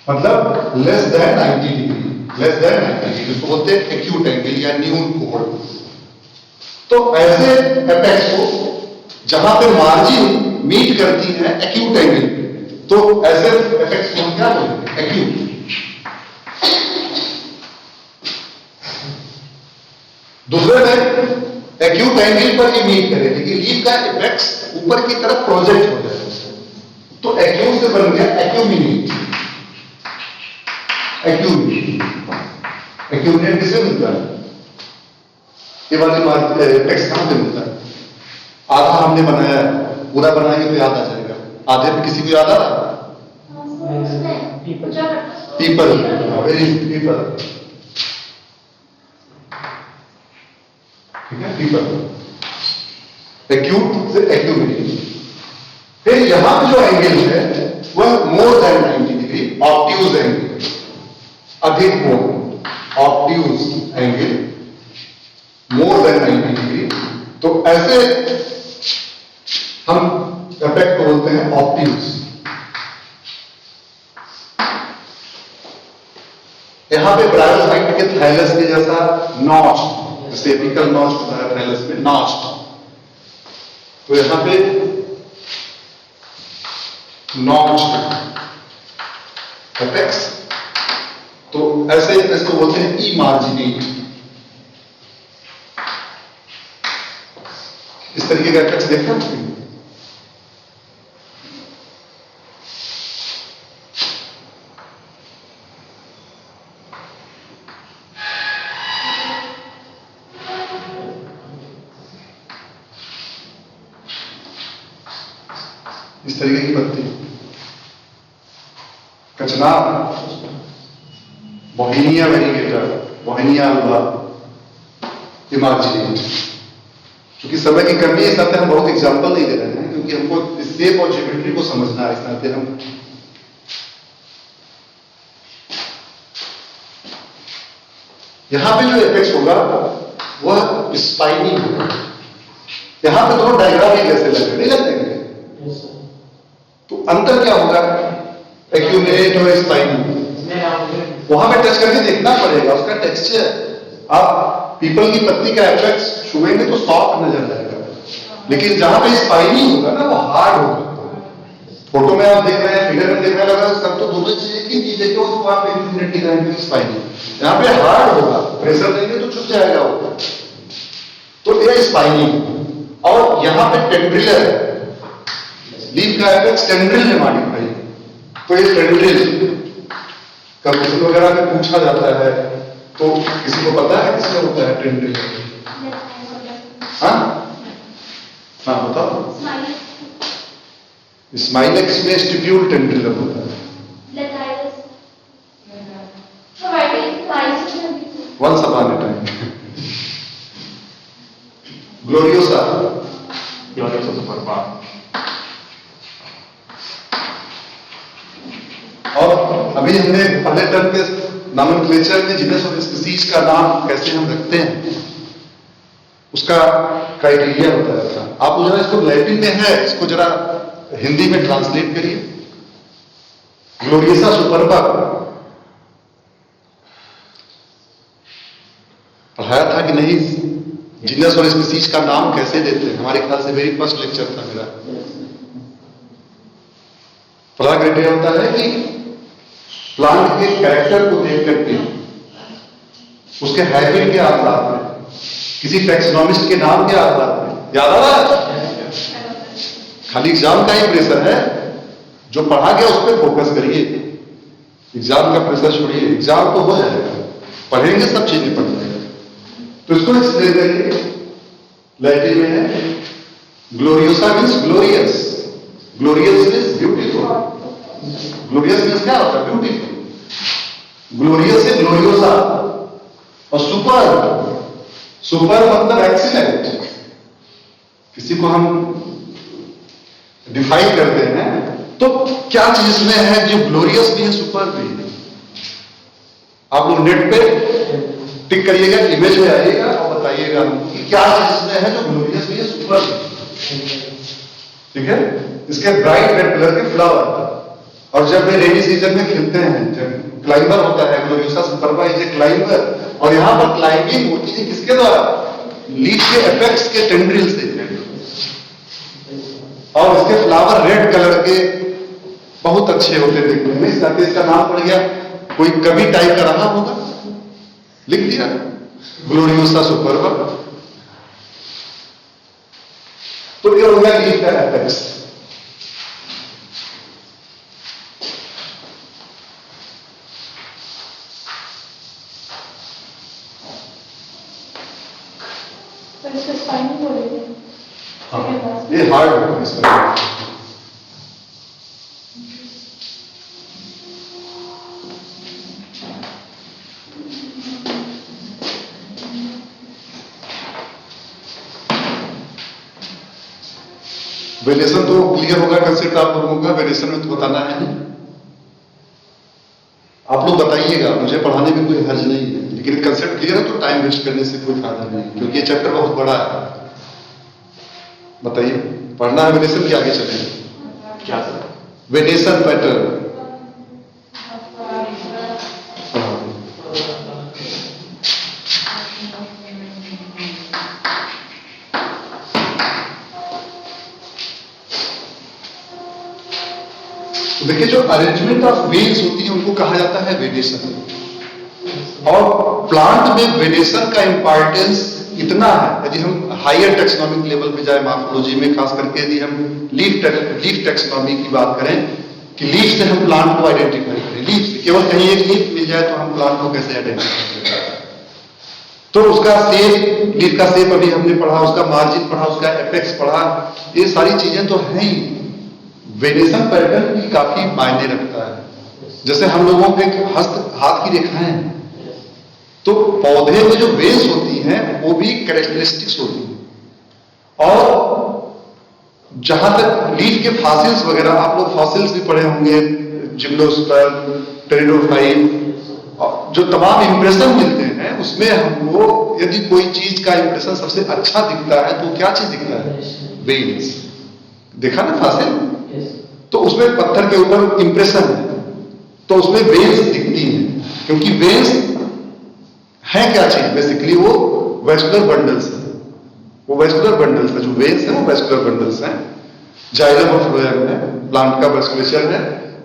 मतलब less than 90 degree, less than 90 degree को बोलते हैं एक्यूट एंगल या न्यून कोण। तो ऐसे एपेक्स को जहां पे मार्जिन मीट करती है एक्यूट एंगल पे, तो ऐसे एपेक्स को हम क्या बोलते हैं? एक्यूट। दूसरे में एक्यूट एंगल पर ही मीट करे, लेकिन लीफ का एपेक्स ऊपर की तरफ प्रोजेक्ट हो जाए, तो एक्यूट से बन गया एक्यूमिनेट। एक्यूमिनेट किसे मिलता है? ये वाली एपेक्स कहां पे मिलता है? आधा हमने बनाया है, पूरा बनाएंगे तो याद आ जाएगा। आधे पे किसी को याद आ रहा? पीपल, वेरी पीपल, ठीक है, पीपल। एक्यूट से एक्यूमिनेट। फिर यहां पे जो एंगल है वह more than 90 degree, obtuse angle, अधिक कोण, obtuse angle more than 90 degree. तो ऐसे हम इफेक्ट को बोलते हैं ऑब्ट्यूज। यहां पे ब्रायोस साइट के थाइलस के जैसा नॉच, जैसे एपिकल नॉच होता है थाइलस में, नॉच। तो यहां पे नॉच एपेक्स, तो ऐसे इसको बोलते हैं ई मार्जिनेट। इस तरीके का एपेक्स देखा आपने? इस तरीके की पत्ती, कचनार, बोहेनिया वेरिगेटर, बोहेनिया अल्वा, इमार्जिनेट। क्योंकि समय की कमी है इस नाते हम बहुत एग्जाम्पल नहीं दे रहे हैं, क्योंकि हमको शेप और ज्योमेट्री को समझना है। इस नाते हम यहां पे जो एपेक्स होगा वह स्पाइनी होगा। यहां पे दोनों डायग्राम ही जैसे लग रहे नहीं लगते? तो अंतर क्या होगा एक्यूमुलेट और स्पाइनी? वहां पे टच करके देखना पड़ेगा उसका टेक्सचर। आप पीपल की पत्ती का एपेक्स छुएंगे तो सॉफ्ट नजर आएगा, लेकिन जहां पे स्पाइनी होगा ना वो हार्ड होगा। फोटो में आप देख रहे हैं, फिगर में देख रहे हैं, सब तो दोनों चीजें की चीज है कि उसको आप एक्यूमुलेट नहीं करेंगे स्पाइनी। यहां पे हार्ड होगा, प्रेशर देंगे तो छुप जाएगा वो, तो ये स्पाइनी। और यहां पे टेंड्रिलर है, लीफ का एपेक्स टेंड्रिल में मॉडिफाई, तो ये टेंड्रिल कंप्यूटर वगैरह में पूछा जाता है, तो किसी को पता है किसमें होता है टेंड्रिल? हाँ हाँ बताओ। स्माइलेक्स में स्टिप्यूल टेंड्रिल होता है। Once upon a time. Gloriosa, Gloriosa superba. और अभी हमने पहले टर्म के नॉमेनक्लेचर में जीनस और स्पीसीज का नाम कैसे हम रखते हैं उसका क्राइटेरिया होता है। आप जरा इसको लैटिन में है, इसको जरा हिंदी में ट्रांसलेट करिए। ग्लोरियोसा सुपरबा पढ़ाया था कि नहीं? जीनस और स्पीसीज का नाम कैसे देते हैं, हमारे ख्याल से वेरी फर्स्ट लेक्चर था मेरा। पहला क्राइटेरिया होता है कि प्लांट के कैरेक्टर को देख करके, उसके हैबिट के आधार पर, किसी टैक्सोनॉमिस्ट के नाम के आधार पर। याद आ रहा है? खाली एग्जाम का ही प्रेशर है, जो पढ़ा गया उस पर फोकस करिए, एग्जाम का प्रेशर छोड़िए। एग्जाम तो हो जाएगा, पढ़ेंगे सब चीज निपट जाएगा। तो इसको एक्सप्लेन करिए। लैटिन में है gloriosa means glorious, glorious means beautiful. Glorious means क्या होता है? ब्यूटीफुल। ग्लोरियस से ग्लोरियोसा। और सुपर, सुपर मतलब एक्सीलेंट। किसी को हम डिफाइन करते हैं तो क्या चीज इसमें है जो ग्लोरियस भी है, सुपर भी है? आप लोग नेट पे टिक करिएगा, इमेज में आइएगा और बताइएगा कि क्या चीज इसमें है जो ग्लोरियस भी है, सुपर भी है। ठीक है? इसके ब्राइट रेड कलर के फ्लावर, और जब वे रेनी सीजन में खिलते हैं, जब क्लाइंबर होता है, ग्लोरियोसा सुपरबा इज ए क्लाइंबर। और यहां पर क्लाइंबिंग होती है किसके द्वारा? लीफ के एपेक्स के टेंड्रिल से। और इसके फ्लावर रेड कलर के बहुत अच्छे होते देखने में, इसलिए इसका नाम पड़ गया। कोई कवि टाइप का रहा होगा, लिख दिया ग्लोरियोसा सुपरबा। तो ये हो गया लीफ का एपेक्स। ये हार्ड है इसमें। वेरिएशन तो क्लियर होगा, कंसेप्ट आप लोगों का वेरिएशन में तो बताना है। आप लोग बताइएगा, मुझे पढ़ाने में कोई हर्ज नहीं है, लेकिन कंसेप्ट क्लियर है तो टाइम वेस्ट करने से कोई फायदा नहीं, क्योंकि ये चैप्टर बहुत बड़ा है। बताइए, पढ़ना है वेरिएशन के, आगे चलेंगे। क्या सर? Variation pattern. देखिए, जो अरेंजमेंट ऑफ वेल्स होती है उनको कहा जाता है वेरिएशन। और प्लांट में वेरिएशन का इंपॉर्टेंस इतना है, यदि हम हायर टेक्सोनॉमिक लेवल पे जाए मॉर्फोलॉजी में, खास करके यदि हम लीफ टेक्सोनॉमी की बात करें कि लीफ से हम प्लांट को आइडेंटिफाई करें, लीफ से केवल कहीं एक लीफ मिल जाए तो हम प्लांट को कैसे आइडेंटिफाई करें। तो उसका शेप, लीफ का शेप अभी हमने पढ़ा, उसका मार्जिन पढ़ा, उसका एपेक्स पढ़ा, ये सारी चीजें तो हैं ही। वेरिएशन पैटर्न भी काफी मायने रखता है। जैसे हम लोगों के हाथ की रेखाएं हैं, तो पौधे में जो वेन्स होती हैं वो भी कैरेक्टरिस्टिक्स होती हैं। और जहां तक लीफ के फॉसिल्स वगैरह, आप लोग फॉसिल्स भी पढ़े होंगे, जिम्नोस्पर्म, टेरिडोफाइट, जो तमाम इंप्रेशन मिलते हैं उसमें हमको यदि कोई चीज का इंप्रेशन सबसे अच्छा दिखता है तो क्या चीज दिखता है? वेन्स। देखा ना फॉसिल, तो उसमें पत्थर के ऊपर इंप्रेशन है, तो उसमें वेन्स दिखती हैं, क्योंकि वेन्स है क्या चीज? बेसिकली वो वेस्कुलर बंडल्स है। वो वेस्कुलर बंडल्स है, जो वेन्स है वो वेस्कुलर बंडल्स हैं। जाइलम और फ्लोएम है, प्लांट का वेस्कुलेचर है,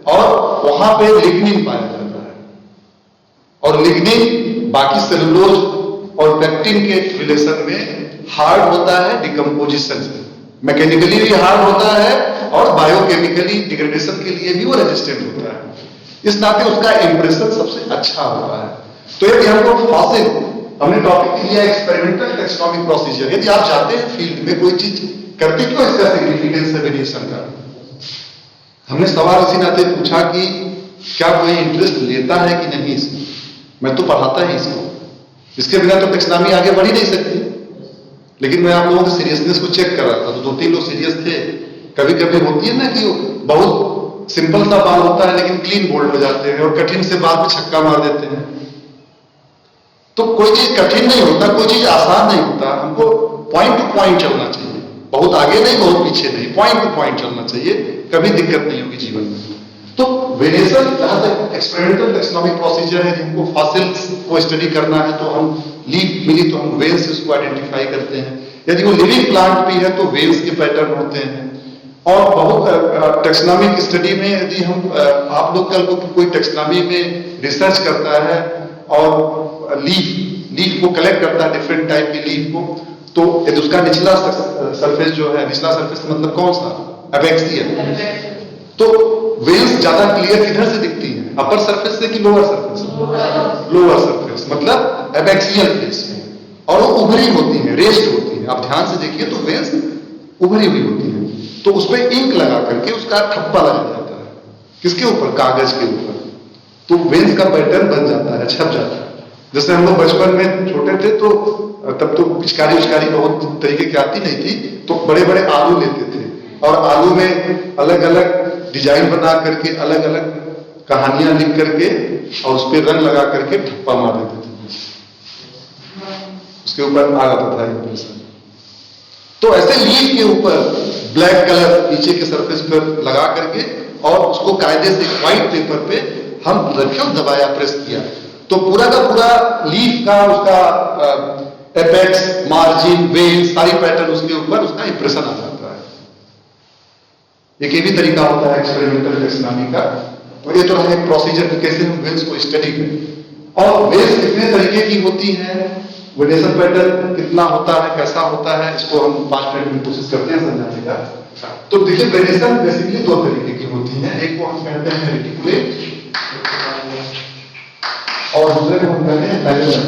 और वहां पे लिग्निन पाया जाता है। और लिग्निन बाकी सेलुलोज और पेक्टिन के रिलेशन में हार्ड होता है डिकम्पोजिशन से, मैकेनिकली भी हार्ड होता है और बायोकेमिकली डिग्रेडेशन के लिए भी वो रेजिस्टेंट होता है। इस नाते उसका इंप्रेशन सबसे अच्छा होता है। तो यदि हमको फॉसिल, हमने टॉपिक लिया एक्सपेरिमेंटल टेक्सोनॉमिक प्रोसीजर, यदि आप जाते हैं फील्ड में कोई चीज करते, क्यों इसका सिग्निफिकेंस है वेरिएशन का? हमने सवाल इसी नाते पूछा कि क्या कोई इंटरेस्ट लेता है कि नहीं इसमें? मैं तो पढ़ाता ही इसको, इसके बिना तो टेक्सोनॉमी आगे बढ़ ही नहीं सकती। लेकिन मैं आप लोगों के सीरियसनेस को चेक कर रहा था, तो 2-3 लोग सीरियस थे। कभी कभी होती है ना कि बहुत सिंपल सा बाल होता है लेकिन क्लीन बोल्ड हो जाते हैं, और कठिन से बाल पे छक्का मार देते हैं। तो कोई चीज कठिन नहीं होता, कोई चीज आसान नहीं होता। हमको पॉइंट टू पॉइंट चलना चाहिए, बहुत आगे नहीं बहुत पीछे नहीं, पॉइंट टू पॉइंट चलना चाहिए, कभी दिक्कत नहीं होगी जीवन में। तो वेरिएशन जहां तक एक्सपेरिमेंटल टेक्सोनॉमिक प्रोसीजर है, जिनको फॉसिल्स को स्टडी करना है तो हम लीफ मिली तो हम वेन्स से उसको आइडेंटिफाई करते हैं। यदि वो लिविंग प्लांट भी है तो वेन्स के पैटर्न होते हैं। और बहुत टेक्सोनॉमिक स्टडी में यदि हम आप लोग कल को कोई टेक्सोनॉमी में रिसर्च करता है और लीफ को कलेक्ट करता है, डिफरेंट टाइप की लीफ को, तो यदि उसका निचला सरफेस जो है, निचला सरफेस मतलब कौन सा? एबैक्सियल। तो वेन्स ज्यादा क्लियर किधर से दिखती है? अपर सरफेस से कि लोअर सरफेस? लोअर सरफेस, मतलब एबैक्सियल फेस, और वो उभरी होती है, रेस्ट होती है। आप ध्यान से देखिए तो वेन्स उभरी हुई होती है, तो उस पर इंक लगा करके उसका ठप्पा लगा जाता है। किसके ऊपर? कागज के ऊपर। तो वेन्स का पैटर्न बन जाता है, छप जाता है। जैसे हम लोग बचपन में छोटे थे तो तब तो पिचकारी बहुत तरीके की आती नहीं थी, तो बड़े बड़े आलू लेते थे और आलू में अलग अलग डिजाइन बना करके, अलग अलग कहानियां लिख करके और उस पर रंग लगा करके ठप्पा मार देते थे, उसके ऊपर आ जाता था इंप्रेशन। तो ऐसे लीफ के ऊपर ब्लैक कलर नीचे के सरफेस पर लगा करके और उसको कायदे से व्हाइट पेपर पे हम रखे और दबाया, प्रेस किया, तो पूरा का पूरा लीफ का उसका एपेक्स, मार्जिन, वेन, सारी पैटर्न उसके ऊपर उसका इंप्रेशन आ जाता है। एक ये भी तरीका होता है एक्सपेरिमेंटल टेक्सोनॉमी का। तो ये तो है एक प्रोसीजर कि कैसे हम वेन्स को स्टडी करें। और वेन्स कितने तरीके की होती हैं, वेरिएशन पैटर्न कितना होता है, कैसा होता है, इसको हम 5 मिनट में कोशिश करते हैं समझाने का। तो देखिए, वेरिएशन बेसिकली 2 तरीके की होती है। एक को हम कहते हैं रेटिकुलेट और दूसरे को हम कहते हैं पैरेलल।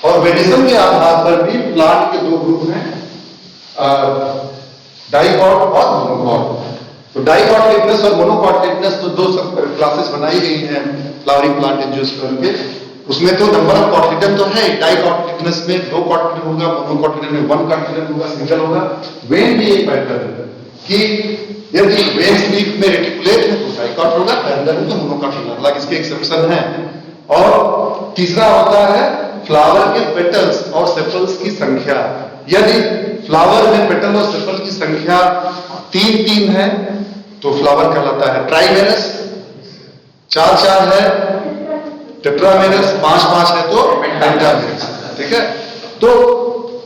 और वेरिएशन के आधार पर भी प्लांट के 2 ग्रुप हैं, डाइकॉट और मोनोकॉट। तो डाइकॉटिलेटनस और मोनोकॉटिलेटनस तो 2 सब क्लासेस बनाई गई हैं फ्लावरिंग प्लांट एंजियोस्पर्म के। उसमें तो नंबर ऑफ कॉटिलेटन तो है डाइकोटिलिडनस में 2 कॉटिलिडन होगा, मोनोकॉटिलिडन में 1 कॉटिलिडन होगा, सिंगल होगा। वेन भी एक पैटर्न है कि यदि वेन लीफ में रेटिकुलेट है तो डाइकॉट होगा, पैरेलल में तो मोनोकॉट होगा, हालांकि इसके एक्सेप्शन है। और तीसरा होता है फ्लावर के पेटल्स और सेपल्स की संख्या। यदि फ्लावर में पेटल और सेपल की संख्या 3-3 है तो फ्लावर कहलाता है ट्राइमेरस, 4-4 है टेट्रामेरस, 5-5 है तो पेंटामेरस। ठीक है, तो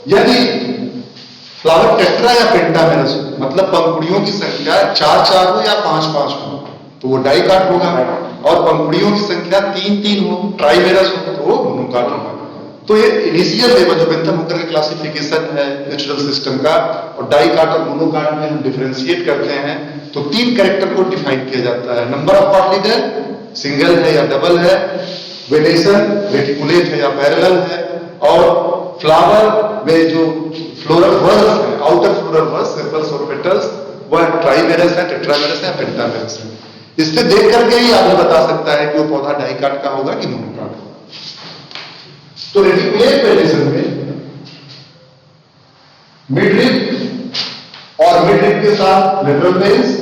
यदि फ्लावर टेट्रा या पेंटामेरस मतलब पंखुड़ियों की संख्या 4-4 हो या 5-5 हो तो वो डाइकाट होगा, और पंखुड़ियों की संख्या 3-3 हो ट्राइमेरस हो तो वो मोनोकाट होगा। तो ये इनिशियल लेवल जो बेंथम हुकर का क्लासिफिकेशन है नेचुरल सिस्टम का, और डाइकाट और मोनोकाट में हम डिफरेंशिएट करते हैं तो 3 कैरेक्टर को डिफाइन किया जाता है। नंबर ऑफ कॉटिलिडन सिंगल है या डबल है, वेनेशन रेटिकुलेट है या पैरेलल है, और फ्लावर में जो फ्लोरल वर्स है, आउटर फ्लोरल वर्स, सेपल्स और पेटल्स, वह ट्राइमेरस है, टेट्रामेरस है, पेंटामेरस है। इससे देख करके ही आदमी बता सकता है कि वो पौधा डाइकाट का होगा कि मोनोकाट होगा। तो रेटिकुलेट वेनेशन में मिडरिप और मिडरिप के साथ लेटरल वेन्स,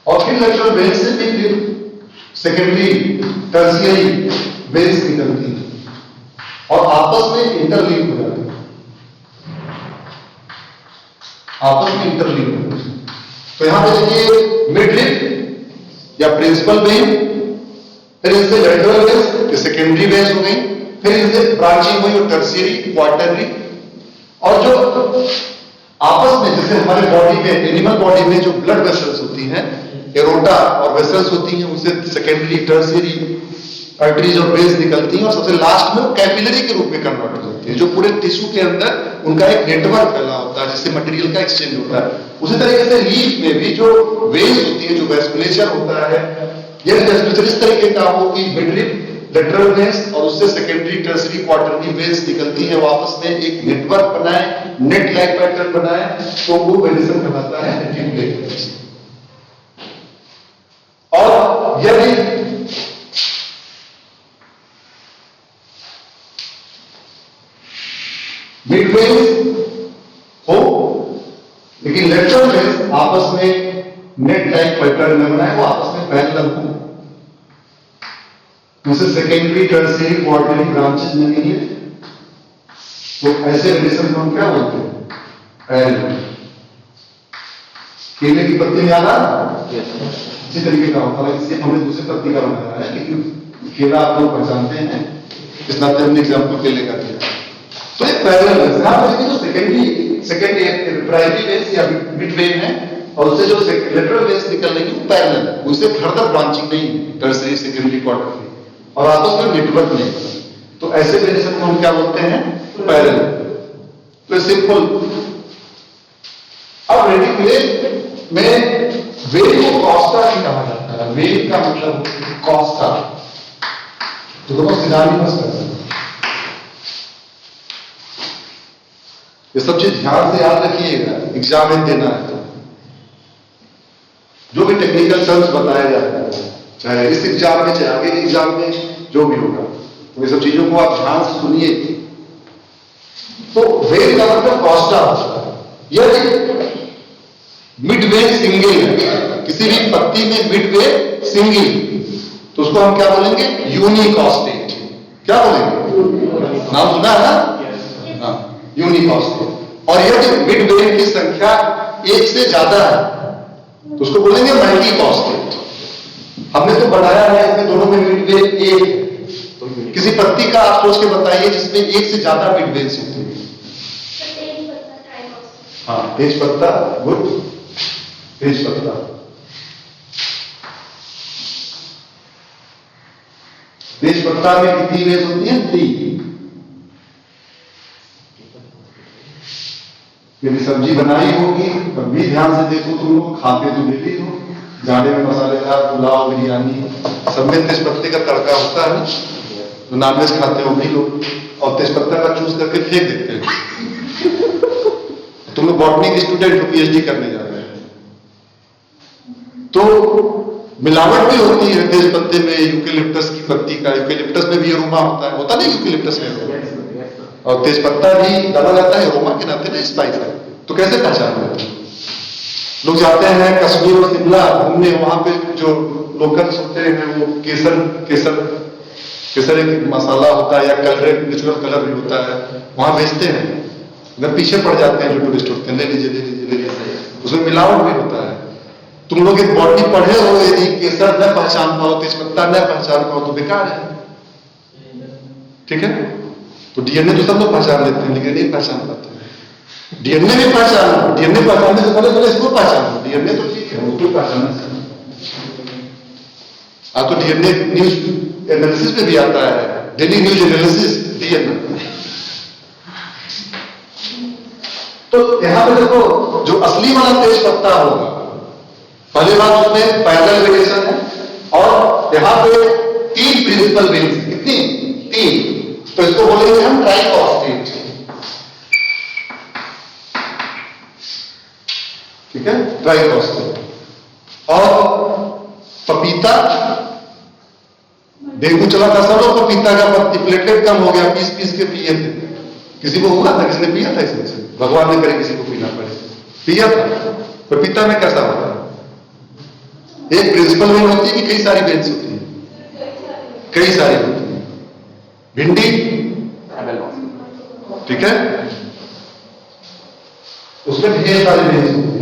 और फिर लेटरल वेन से भी सेकेंडरी टर्शियरी वेन्स निकलती है और आपस में इंटरलिंक हो जाती है, आपस में इंटरलिंक हो जाती है। तो यहां पे देखिए मिडलिप या प्रिंसिपल वेन, फिर इनसे लेटरल वेन्स, फिर सेकेंडरी वेन्स हो गई, फिर इनसे ब्रांचिंग हुई और टर्शियरी, क्वार्टररी, और जो आपस में जैसे हमारे बॉडी में, एनिमल बॉडी में जो ब्लड वेसल्स होती हैं, एरोटा और वेसल्स होती हैं, उनसे सेकेंडरी टर्शियरी आर्टरीज और वेन्स निकलती हैं, और सबसे लास्ट में वो कैपिलरी के रूप में कन्वर्ट हो जाती है, जो पूरे टिश्यू के अंदर उनका एक नेटवर्क फैला होता है जिससे मटेरियल का एक्सचेंज होता है। उसी तरीके से लीफ में भी जो वेन्स होती है, जो वेस्कुलेचर होता है, यह वेस्कुलेचर इस तरीके का हो कि मिडलिप, लेटरल वेन्स और उससे सेकेंडरी टर्शियरी क्वार्टरली वेन्स निकलती है, वापस में एक नेटवर्क बनाए, नेट लाइक पैटर्न बनाए, तो वो वेनेशन कहलाता है रेटिकुलेट वेनेशन। और यदि मिड वेन्स हो लेकिन लेटरल वेन्स आपस में नेट लाइक पैटर्न में बनाए, वो आपस में पैरेलल हो, उसे सेकेंडरी टर्शियरी क्वार्टरली ब्रांचेस मिलेंगे, तो ऐसे रिलेशन को हम क्या बोलते हैं? पैरेलल। केले की पत्ती में आना इसी तरीके का होता है, इससे हमने दूसरी पत्ती का बनाया है, लेकिन केला आप लोग पहचानते हैं, इस नाते हमने एग्जाम्पल केले का दिया। तो एक पैरेलल है, यहां पर देखिए जो सेकेंडरी प्राइमरी वेन्स या मिड वेन है, और उससे जो लेटरल वेन्स निकल रही है वो पैरेलल है, उससे फर्दर ब्रांचिंग नहीं, टर्शियरी, सेकेंडरी, क्वार्टरली, और आपस में नेटवर्क नहीं। तो ऐसे वेनेशन को हम क्या बोलते हैं? पैरेलल। तो सिंपल। अब रेटिकुलेट में वेन को कॉस्टा भी कहा जाता है, वेन का मतलब कॉस्टा, तो दोनों सिनोनिमस कर सकते हैं। ये सब चीज ध्यान से याद रखिएगा, एग्जाम में देना है तो जो भी टेक्निकल टर्म्स बताया जाता है, चाहे इस एग्जाम में चाहे आगे के एग्जाम में, जो भी होगा, तो ये सब चीजों को आप ध्यान से सुनिए। तो वेन का मतलब कॉस्टा होता है। यदि मिड वेन सिंगल है, किसी भी पत्ती में मिड वेन सिंगल, तो उसको हम क्या बोलेंगे? यूनिकॉस्टेट। क्या बोलेंगे? नाम सुना है ना? हाँ, यूनिकॉस्टेट। और यदि मिड वेन की संख्या 1 से ज्यादा है तो उसको बोलेंगे मल्टीकॉस्टेट। हमने तो बनाया है इसमें दोनों में मिड वेन 1 है, तो किसी पत्ती का आप सोच के बताइए जिसमें 1 से ज्यादा मिड वेन्स होती है। हाँ, तेज पत्ता, गुड, तेज पत्ता। तेज पत्ता में कितनी वेन्स होती है? 3। यदि सब्जी बनाई होगी तब भी ध्यान से देखो, तुम लोग खाते तो डेली हो, जाड़े में मसालेदार पुलाव, बिरयानी, सब में तेज पत्ते का तड़का होता है। जो नॉनवेज खाते हो भी लोग, और तेज पत्ता का चूज करके फेंक देते हैं। तुम लोग बॉटनी के स्टूडेंट हो, पीएचडी करने जा रहे हैं, तो मिलावट भी होती है तेज पत्ते में, यूकेलिप्टस की पत्ती का, यूकेलिप्टस में भी अरोमा होता नहीं यूकेलिप्टस में aroma? और तेज पत्ता भी डाला जाता है अरोमा के नाते ना, स्पाइस है। तो कैसे पहचान लेते हैं? लोग जाते हैं कश्मीर और शिमला घूमने, वहां पे जो लोकल्स होते हैं वो केसर केसर केसर एक मसाला होता है या कलर, नेचुरल कलर भी होता है, वहां बेचते हैं, इधर पीछे पड़ जाते हैं जो टूरिस्ट होते हैं, ले लीजिए ले लीजिए ले लीजिए, उसमें मिलावट भी होता है। तुम लोग एक बॉटनी पढ़े हो, यदि केसर न पहचान पाओ, तेजपत्ता न पहचान पाओ तो बेकार है, ठीक है? तो डीएनए तो सब लोग पहचान लेते हैं, लेकिन नहीं पहचान पाते। डीएनए भी पहचान, डीएनए पहचानने से पहले पहले इसको पहचानो। डीएनए तो ठीक है, उसको पहचानना चाहिए। तो डीएनए न्यूज एनालिसिस में भी आता है, डेली न्यूज एनालिसिस डीएनए। तो यहां पे देखो, जो असली वाला तेज पत्ता होगा, पहली बात उसमें पैरेलल वेरिएशन है, और यहां पे 3 प्रिंसिपल वेन्स, कितनी? 3। तो इसको बोलेंगे हम ट्राइफॉस्फेट, ठीक है, ट्राइफॉस्फेट। और पपीता, डेंगू चला था, सब लोग पपीता का पत्ती, प्लेटलेट कम हो गया, पीस पीस के पिए थे। किसी को हुआ था? किसने पिया था इसमें से? भगवान ने करे किसी को पीना पड़े, पिया था। पपीता में कैसा होता है? एक प्रिंसिपल वेन होती है कि कई सारी वेन्स होती है? कई सारी होती है। भिंडी, ठीक है, उसमें ढेर सारी वेन्स होती है।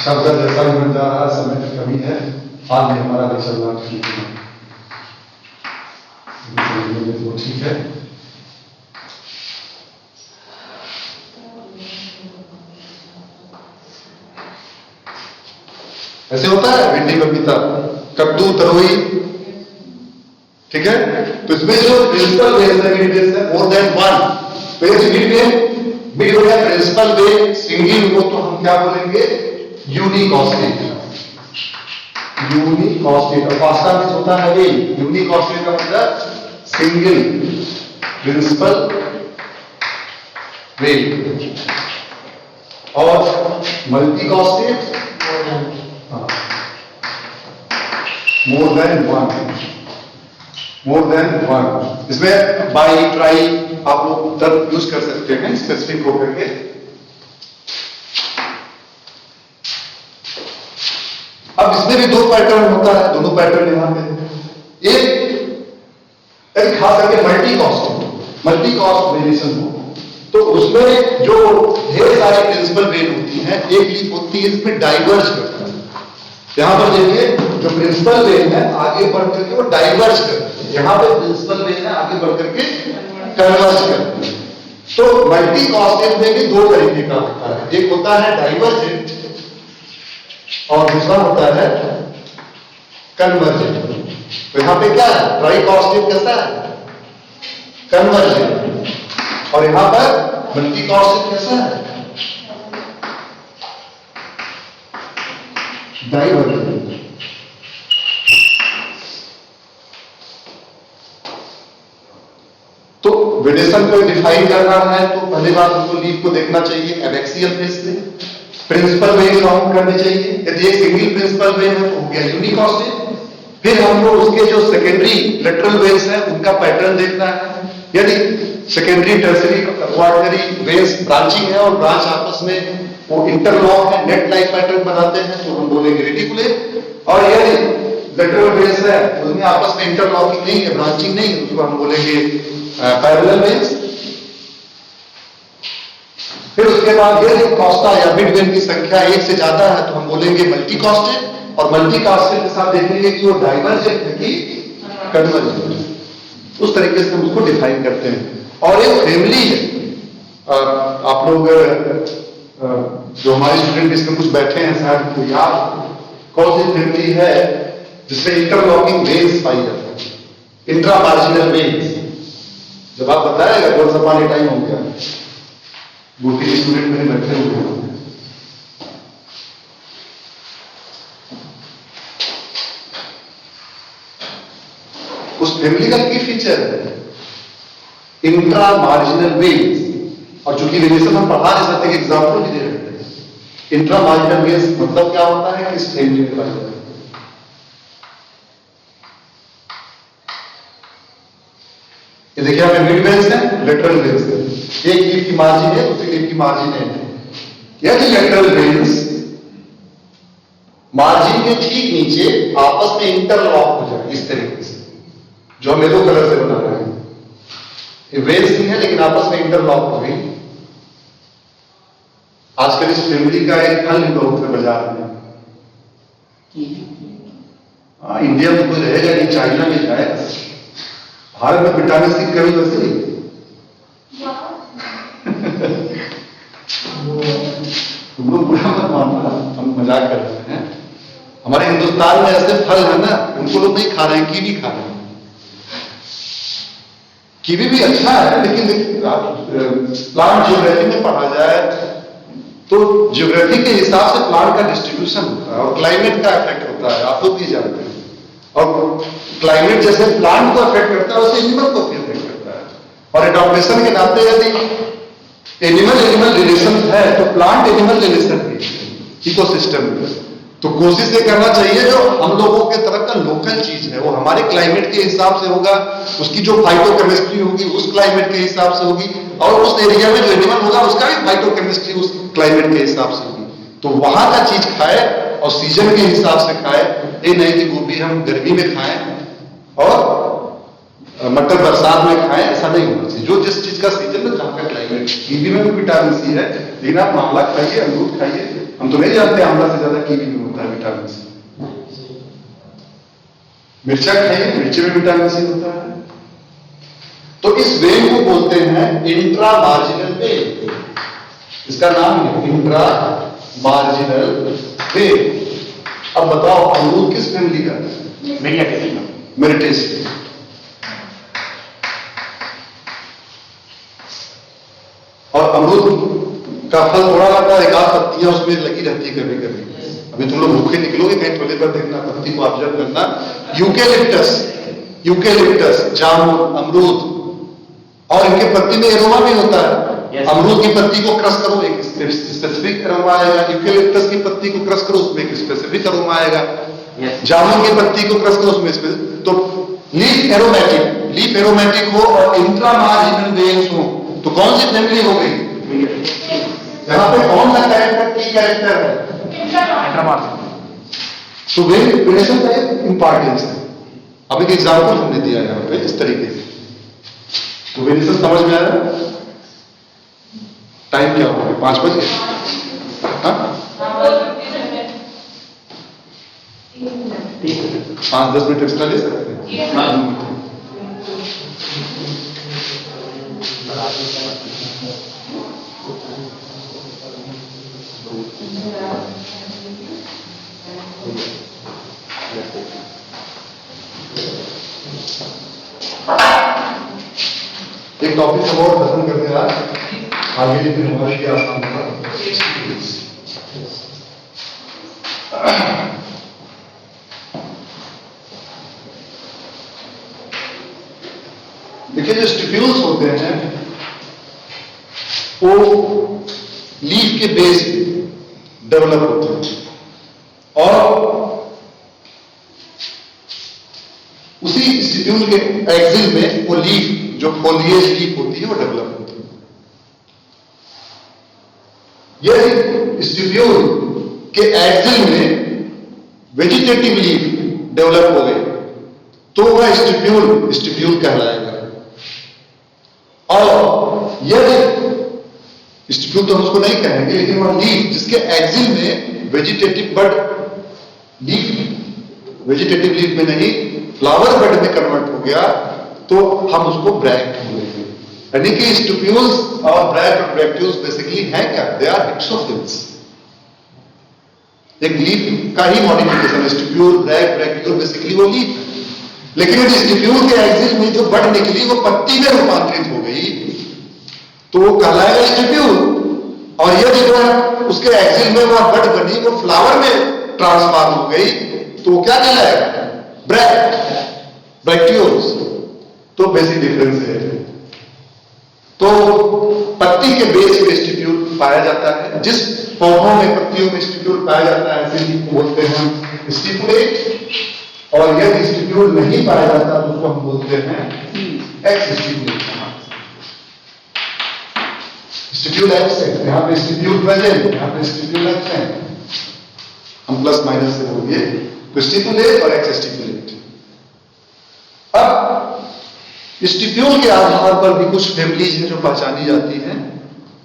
शब्द जैसा भी बन जा रहा है, समय की कमी है, आज में हमारा भी चलना ठीक है, तो ठीक है। ऐसे होता है भिंडी, पपीता, कद्दू, तरोई, ठीक है। तो इसमें जो प्रिंसिपल वेन्स है मोर देन 1, तो ये मिड हो गया प्रिंसिपल वेन, सिंगल हो तो हम क्या बोलेंगे? Unique Oersted. यूनिक ऑस्टेट, और पास्ता में होता है ये यूनिक ऑस्टेट का मतलब सिंगल प्रिंसिपल वेन। और multi Oersted more than 1, more than 1। इसमें बाई, ट्राई आप लोग तब यूज कर सकते हैं स्पेसिफिक होकर के। अब इसमें भी 2 पैटर्न होता है, दोनों पैटर्न यहां पे। एक खास करके मल्टी कॉस्ट वेरिएशन हो, तो उसमें जो ढेर सारी प्रिंसिपल वेन होती हैं, एक लीफ होती है इसमें डाइवर्ज करता है। यहां पर देखिए, जो प्रिंसिपल वेन है आगे बढ़ करके वो डाइवर्ज करती है, यहां पे प्रिंसिपल वेन है आगे बढ़ करके कन्वर्ज करती है। तो मल्टी कॉस्टेट में भी 2 तरीके का होता है, एक होता है डाइवर्जेंट और दूसरा होता है कन्वर्जेंट। तो यहां पे क्या है? ट्राइकॉस्टेट कैसा है? कन्वर्जेंट। और यहां पर मल्टी कॉस्टेट कैसा है? डाइवर्जेंट। तो वेरिएशन को डिफाइन करना है तो पहले बात हमको लीफ को देखना चाहिए एबैक्सियल फेस से, प्रिंसिपल वेन काउंट करनी चाहिए। यदि एक सिंगल प्रिंसिपल वेन है तो हो गया यूनिक ऑस्टेट। फिर हमको उसके जो सेकेंडरी लेटरल वेन्स हैं उनका पैटर्न देखना है। यदि सेकेंडरी, टर्सरी, क्वार्टरी वेन्स ब्रांचिंग है और ब्रांच आपस में वो इंटरलॉक है, नेट लाइक पैटर्न बनाते हैं तो हम बोलेंगे रेटिकुलेट। और यदि लेटरल वेन्स है उसमें आपस में इंटरलॉकिंग नहीं है, ब्रांचिंग नहीं है, उसको हम बोलेंगे पैरेलल वेन्स। फिर उसके बाद यदि कॉस्टा या मिड वेन की संख्या 1 से ज्यादा है तो हम बोलेंगे मल्टी कॉस्टेट, और मल्टी कॉस्टेट के साथ देखेंगे कि वो डाइवर्जेंट है कि कन्वर्जेंट। उस तरीके से हम उसको डिफाइन करते हैं। और एक फैमिली है, आप लोग जो हमारे स्टूडेंट इसमें कुछ बैठे हैं शायद उनको याद कौन सी फैमिली है जिसमें इंटरलॉकिंग वेन्स पाई जाती है, इंट्रामार्जिनल वेन्स। जब आप बताएगा कौन सा पानी टाइम हो गया, बूटी स्टूडेंट मेरे बैठे हुए हैं। उस फैमिली का की फीचर है इंट्रा मार्जिनल वेव्स। और चूंकि रेडिएशन हम पढ़ा नहीं सकते, एग्जाम्पल भी दे रहे हैं। इंट्रा मार्जिनल वेव्स मतलब क्या होता है कि इस फैमिली में पाया जाता है। ये देखिए यहाँ पे मिड वेव्स है, लेटरल वेव्स है। एक लीफ की मार्जिन है, दूसरी लीफ की मार्जिन है। यदि लेटरल वेव्स मार्जिन के ठीक नीचे आपस में इंटरलॉक हो जाए इस तरीके से, जो हम येलो कलर से बना रहे हैं, ये वेव्स ही है लेकिन आपस में इंटरलॉक हो गई। आजकल इस फैमिली का एक फल भी बहुत है बाजार में। इंडिया में कोई रहेगा नहीं, चाइना में जाएगा। भारत में विटामिन सी कमी वैसे ही तुम लोग बुरा मत मानना, हम मजाक कर रहे हैं। हमारे हिंदुस्तान में ऐसे फल है ना, उनको लोग नहीं खा रहे हैं, कीवी खा रहे हैं। कीवी भी अच्छा है, लेकिन प्लांट ज्योग्राफी में पढ़ा जाए तो ज्योग्राफी के हिसाब से प्लांट का डिस्ट्रीब्यूशन होता है और क्लाइमेट का इफेक्ट होता है, आप लोग भी जानते हैं। और क्लाइमेट जैसे प्लांट को इफेक्ट करता है वैसे एनिमल को भी इफेक्ट करता है। और एडॉप्टेशन के नाते यदि एनिमल एनिमल रिलेशन है तो प्लांट एनिमल रिलेशन भी इकोसिस्टम में। तो कोशिश ये करना चाहिए जो हम लोगों के तरफ का लोकल चीज है वो हमारे क्लाइमेट के हिसाब से होगा, उसकी जो फाइटोकेमिस्ट्री होगी उस क्लाइमेट के हिसाब से होगी, और उस एरिया में जो एनिमल होगा उसका भी फाइटोकेमिस्ट्री उस क्लाइमेट के हिसाब से होगी। तो वहां का चीज खाए और सीजन के हिसाब से खाए। ये नहीं कि गोभी हम गर्मी में खाएं और मटर बरसात में खाएं, ऐसा नहीं होना चाहिए। जो जिस चीज का सीजन में जहां का क्लाइमेट। कीवी में भी विटामिन सी है, लेकिन आप आंवला खाइए, अमरूद खाइए। हम तो नहीं जानते आंवला से ज्यादा कीवी में होता है विटामिन सी। मिर्चा खाइए, मिर्ची में विटामिन सी होता है। तो इस वेव को बोलते हैं इंट्रा मार्जिनल वेव। इसका नाम है इंट्रा मार्जिनल वेव। अब बताओ अमरूद किस फैमिली का है? मेरिटेसी। और अमरूद का फल थोड़ा लगता है, एक आध पत्तियां उसमें लगी रहती है कभी कभी। अभी तुम लोग भूखे निकलोगे कहीं थोड़ी पर देखना, पत्ती को ऑब्जर्व करना। यूकेलिप्टस, जामुन, अमरूद, और इनके पत्ती में एरोमा भी होता है। अमरूद की पत्ती को क्रश करो, एक स्पेसिफिक एरोमा आएगा। यूकेलिप्टस की पत्ती को क्रश करो, उसमें एक स्पेसिफिक एरोमा आएगा। जामुन की पत्ती को क्रश करो, उसमें तो लीफ एरोमेटिक हो और इंट्रा मार्जिनल वेव्स हो तो कौन सी फैमिली हो गई? यहां पे कौन सा कैरेक्टर की कैरेक्टर है? तो वेव रिलेशन का इंपॉर्टेंस है। अब एक एग्जांपल हमने दिया यहां पे इस तरीके से। तो वेरिएशन समझ में आया? टाइम क्या हो गया? 5 बजे। हाँ 5-10 मिनट एक्स्ट्रा ले सकते हैं। एक टॉपिक को और खत्म करते हैं आज। आगे भी फिर हमारे लिए आसान होगा। देखिए जो स्टिप्यूल्स होते हैं वो लीफ के बेस पे डेवलप होते हैं और उसी स्टिप्यूल के एक्सिल में वो लीफ जो फोलिएज लीफ होती है वो डेवलप होती है। यदि स्टिप्यूल के एक्सिल में वेजिटेटिव लीफ डेवलप हो गए तो वह स्टिप्यूल कहलाएगा। और यदि स्टिप्यूल तो हम उसको नहीं कहेंगे, लेकिन वह लीफ जिसके एक्सिल में वेजिटेटिव बड लीफ वेजिटेटिव लीफ में नहीं फ्लावर बड में कन्वर्ट हो गया तो हम उसको ब्रैक्ट बोलेंगे। यानी कि स्टिप्यूल्स और ब्रैक्ट और ब्रैक्ट्यूल्स बेसिकली हैं क्या? They are hypsophylls. एक लीफ का ही मॉडिफिकेशन है। स्टिप्यूल, ब्रैक्ट, ब्रैक्ट्यूल बेसिकली वो लीफ है। लेकिन यदि स्टिप्यूल के एक्सिल में जो बड निकली वो पत्ती में रूपांतरित हो गई तो वो कहलाएगा स्टिप्यूल। और यदि वह उसके एक्सिल में वह बड बनी वो फ्लावर में ट्रांसफॉर्म हो गई तो वो क्या कहलाएगा? ब्रैक्ट, ब्रैक्ट्यूल्स। बेसिक डिफरेंस है। तो पत्ती के बेस पे स्टिप्यूल पाया जाता है, जिस पौधों में पत्तियों में स्टिप्यूल पाया जाता है ऐसे ही बोलते हैं स्टिपुलेट, और यदि स्टिप्यूल नहीं पाया जाता तो उसको हम बोलते हैं एक्स स्टिप्यूल। स्टिप्यूल एब्सेंट, यहाँ पे स्टिप्यूल प्रेजेंट, यहाँ पे स्टिप्यूल एब्सेंट, हम प्लस माइनस से बोलिए तो स्टिपुलेट और एक्स स्टिपुलेट। अब स्टिप्यूल के आधार पर भी कुछ फैमिलीज हैं जो पहचानी जाती हैं,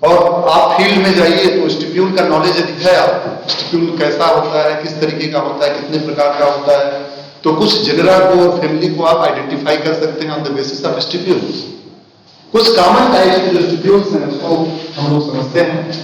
और आप फील्ड में जाइए तो स्टिप्यूल का नॉलेज यदि है आपको, स्टिप्यूल कैसा होता है, किस तरीके का होता है, कितने प्रकार का होता है, तो कुछ जेनरा को और फैमिली को आप आइडेंटिफाई कर सकते हैं on the basis of stipules. कुछ कॉमन टाइप के जो स्टिप्यूल्स हैं उसको हम लोग समझते हैं।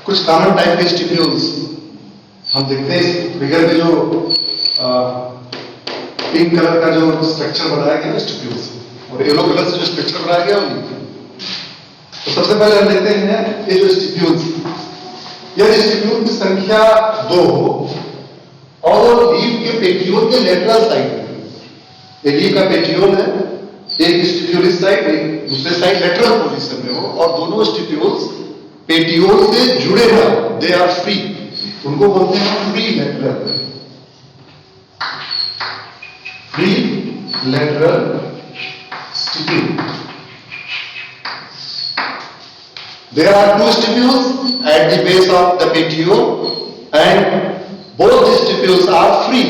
कुछ कॉमन टाइप के स्टिप्यूल्स हम देखते हैं इस फिगर में जो पिंक कलर का जो स्ट्रक्चर बनाया गया ना स्टिप्यूल से, और येलो कलर से जो स्ट्रक्चर बनाया गया वो लीफ। तो सबसे पहले हम लेते हैं ये जो स्टिप्यूल्स, यदि स्टिप्यूल की संख्या 2 हो और वो लीफ के पेटियोल के लेटरल साइड में, ये लीफ का पेटियोल है, एक स्टिप्यूल इस साइड, एक दूसरे साइड लेटरल पोजीशन में हो, और दोनों स्टिप्यूल्स पेटियोल से जुड़े हुए, दे आर फ्री, उनको बोलते हैं free lateral, free lateral stipule. There are 2 stipules at the base of the petiole and both the stipules are free.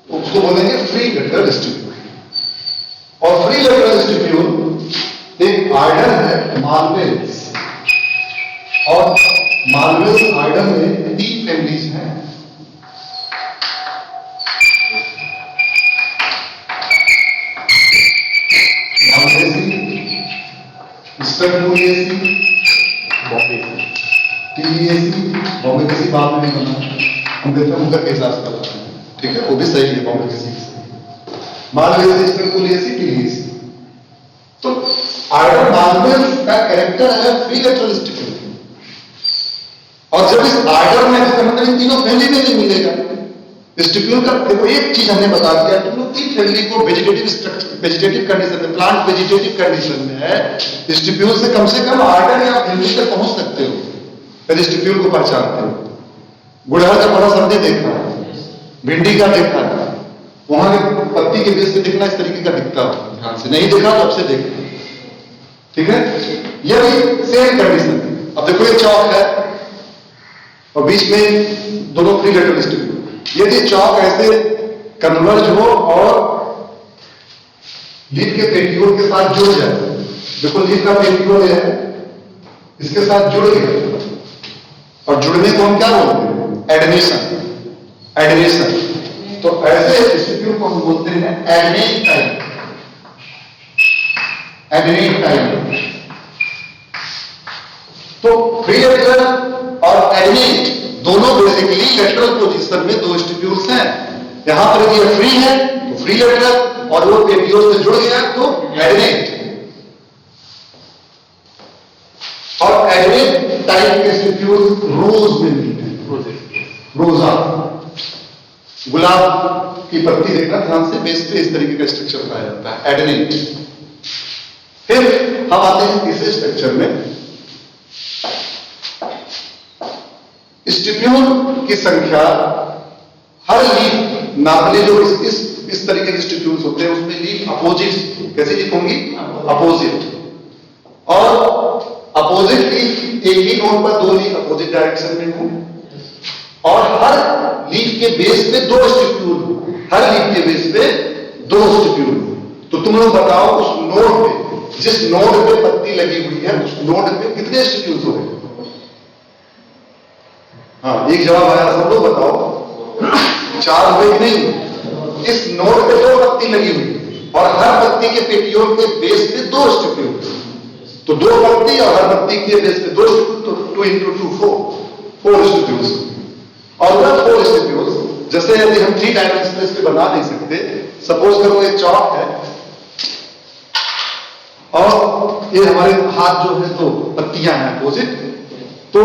उसको बोलेंगे free lateral stipule। और free lateral stipule एक आर्डर है मार्वेल्स, और marvels order में 3 फैमिलीज हैं। स्टर्नोलिएसी, टीलिएसी, बॉम्बे कैसी बात नहीं बना, हम देखते हैं उनका कैसा अस्पताल है, ठीक है, वो भी सही है, बॉम्बे कैसी मालवेसी, स्टर्नोलिएसी, टीलिएसी। तो आर्डर मालवेस का कैरेक्टर है फ्री लेटरल स्टिप्यूल, और जब इस आर्डर में मतलब इन तीनों फैमिली में नहीं मिलेगा स्टिप्यूल का, देखो एक चीज हमने बता दिया, तुम लोग 3 फैमिली को वेजिटेटिव स्ट्रक्चर, वेजिटेटिव कंडीशन में, प्लांट वेजिटेटिव कंडीशन में है, स्टिप्यूल से कम आर्डर या फैमिली तक पहुंच सकते हो यदि स्टिप्यूल को पहचानते हो। गुड़हल का पौधा सबने देखा है, भिंडी का देखा है, वहां के पत्ती के बीच से दिखना इस तरीके का दिखता है, ध्यान से नहीं देखा तो अब से देखना, ठीक है। यह भी सेम कंडीशन। अब देखो ये चौक है और बीच में दोनों फ्री लेटरल स्टिप्यूल, यदि चौक ऐसे कन्वर्ज हो और लीफ के पेटियोल के साथ जुड़ जाए, देखो लीफ का पेटियोल है, इसके साथ जुड़ गया, और जुड़ने को हम क्या बोलते हैं? एडनेशन, एडनेशन। तो ऐसे स्टिप्यूल को हम बोलते हैं एडनेट टाइप, एडनेट टाइप। तो फ्री लेटरल और एडनेट दोनों बेसिकली लेटरल पोजीशन में 2 स्टिप्यूल्स हैं। यहां पर ये फ्री है तो फ्री लेटरल, और वो पेटियोल से जुड़ गया तो एडनेट। और एडनेट टाइप के स्टिप्यूल्स रोज में मिलते हैं, रोजा, गुलाब की पत्ती देखना ध्यान से, बेस पे इस तरीके का स्ट्रक्चर पाया जाता है, एडनेट। फिर हम आते हैं तीसरे स्ट्रक्चर में। स्टिप्यूल की संख्या हर लीफ नापने जो इस तरीके के स्टिप्यूल्स होते हैं उसमें लीफ अपोजिट, कैसे लीफ होंगी? अपोजिट। और अपोजिट लीफ एक ही नोड पर 2 लीफ अपोजिट डायरेक्शन में हो, और हर लीफ के बेस पे 2 स्टिप्यूल हो, हर लीफ के बेस पे 2 स्टिप्यूल हो। तो तुम लोग बताओ उस नोड पे, जिस नोड पे पत्ती लगी हुई है उस नोड पे कितने स्टिप्यूल्स हो गए? हाँ, एक जवाब आया, सब लोग बताओ। 4 हुए कि नहीं? इस नोड पे 2 पत्ती लगी हुई और हर पत्ती के पेटियोल के बेस पे 2 स्टिप्यूल, तो 2 पत्ती और हर पत्ती के बेस पे 2 स्टिप्यूल, तो 2 × 2 4 स्टिप्यूल्स। और वह 4 स्टिप्यूल्स जैसे यदि हम 3 डायमेंशनल पे बना नहीं सकते, सपोज करो एक चौक है और ये हमारे हाथ जो है तो पत्तियां हैं अपोजिट, तो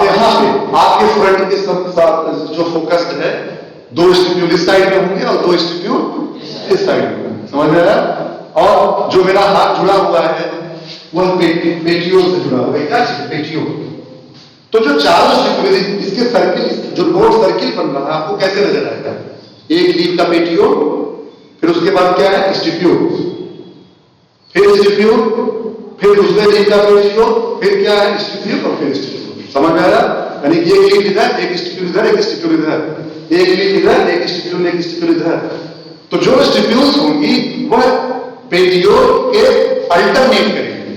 यहां पे आपके फ्रंट के साथ जो फोकस्ड है 2 स्टिप्यूल इस साइड में होंगे और 2 स्टिप्यूल इस साइड में, समझ में आया? और जो मेरा हाथ जुड़ा हुआ है वह पेटियोल से जुड़ा हुआ है, क्या चीज? पेटियोल। तो जो 4 स्टिप्यूल, इसके सर्किल, जो नोड सर्किल बन रहा है आपको कैसे नजर आएगा? एक लीफ का पेटियोल, फिर उसके बाद क्या है? स्टिप्यूल, फिर स्टिप्यूल, फिर दूसरे लीफ का पेटियोल, फिर क्या है? स्टिप्यूल, और फिर स्टिप्यूल। समझ में आया? यानी कि एक लीफ इधर, एक स्टिप्यूल इधर, एक स्टिप्यूल इधर, एक लीफ इधर, एक स्टिप्यूल, एक स्टिप्यूल इधर। तो जो स्टिप्यूल्स होंगी वह पेटियोल के अल्टरनेट करेंगे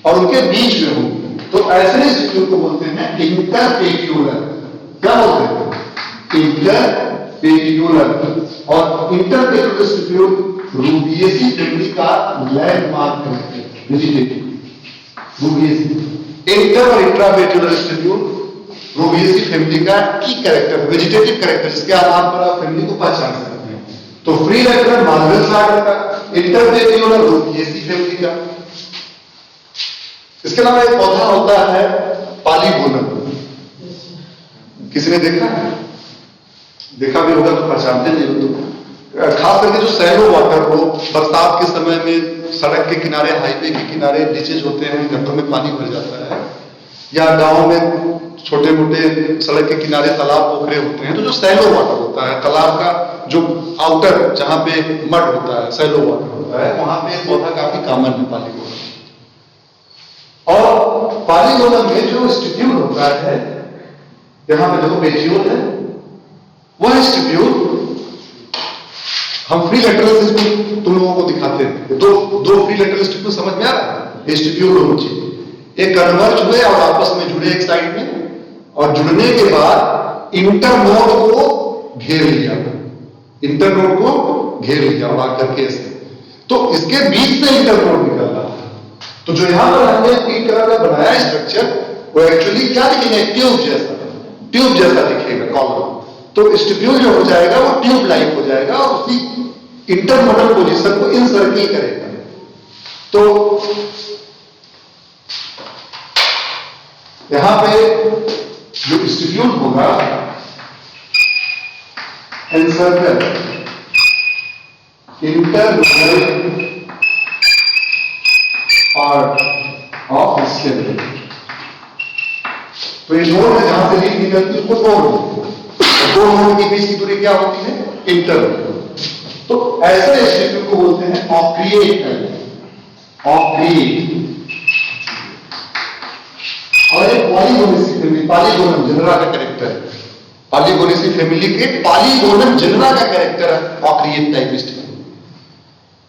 और उनके बीच में होंगे, तो ऐसे स्टिप्यूल को बोलते हैं इंटरपेटियोलर। क्या बोलते हैं? इंटरपेटियोलर। और इंटरपेटियोलर स्टिप्यूल रूबिएसी फैमिली का लैंडमार्क है, वेजिटेटिव रूबिएसी। इंटर और इंट्रापेटियोलर स्टिप्यूल रूबिएसी फैमिली का की कैरेक्टर, वेजिटेटिव कैरेक्टर, जिसके आधार पर आप फैमिली को पहचान सकते हैं। तो फ्री लेटरल मार्वल्स आर्डर का, इंटरपेरियोनल रूबिएसी फैमिली का। इसके अलावा एक पौधा होता है पॉलीगोनम, किसी ने देखा है? देखा भी होगा तो पहचानते नहीं हो। तो खास करके जो सैलो वाटर हो, बरसात के समय में सड़क के किनारे, हाईवे के किनारे लीचेज होते हैं, घरों में पानी भर जाता है, या गांव में छोटे मोटे सड़क के किनारे तालाब पोखरे होते हैं, तो जो सैलो वाटर होता है, तालाब का जो आउटर जहां पे मड होता है, सैलो वाटर होता है, वहां पे पौधा काफी कॉमन है पॉलीगोनम। और पॉलीगोनम में जो स्टिप्यूल होता है, यहां पे देखो पेटियोल है, वह स्टिप्यूल हम फ्री लेटरल से तुम लोगों को दिखाते हैं। दो फ्री लेटरल स्टिप्यूल समझ में आ रहा है? स्टिप्यूल दोनों चीज एक कन्वर्ज हुए और आपस में जुड़े एक साइड में, और जुड़ने के बाद इंटरनोड को घेर लिया, इंटरनोड को घेर लिया और आकर के ऐसे, तो इसके बीच से इंटरनोड निकल रहा है। तो जो यहां पर हमने पी कलर का बनाया स्ट्रक्चर, वो एक्चुअली क्या दिखेगा? ट्यूब जैसा दिखेगा कॉलम। तो स्टिप्यूल जो हो जाएगा वो ट्यूब लाइक हो जाएगा और उसी इंटरनोडल पोजीशन को इनसर्किल करेगा। तो यहां पे जो स्टिप्यूल होगा, encircle internodal part of stipule. तो ये नोड है जहां से लीड निकलती है, उसको नोड, दो नोड के बीच की दूरी क्या होती है? इंटरनोड। तो ऐसे स्टिप्यूल को बोलते हैं ऑक्रिएट। और एक पॉलीगोनेसी फैमिली, पॉलीगोनम जेनरा का कैरेक्टर है, पॉलीगोनेसी फैमिली के पॉलीगोनम जेनरा का कैरेक्टर है ऑक्रिएट टाइप स्टिप्यूल।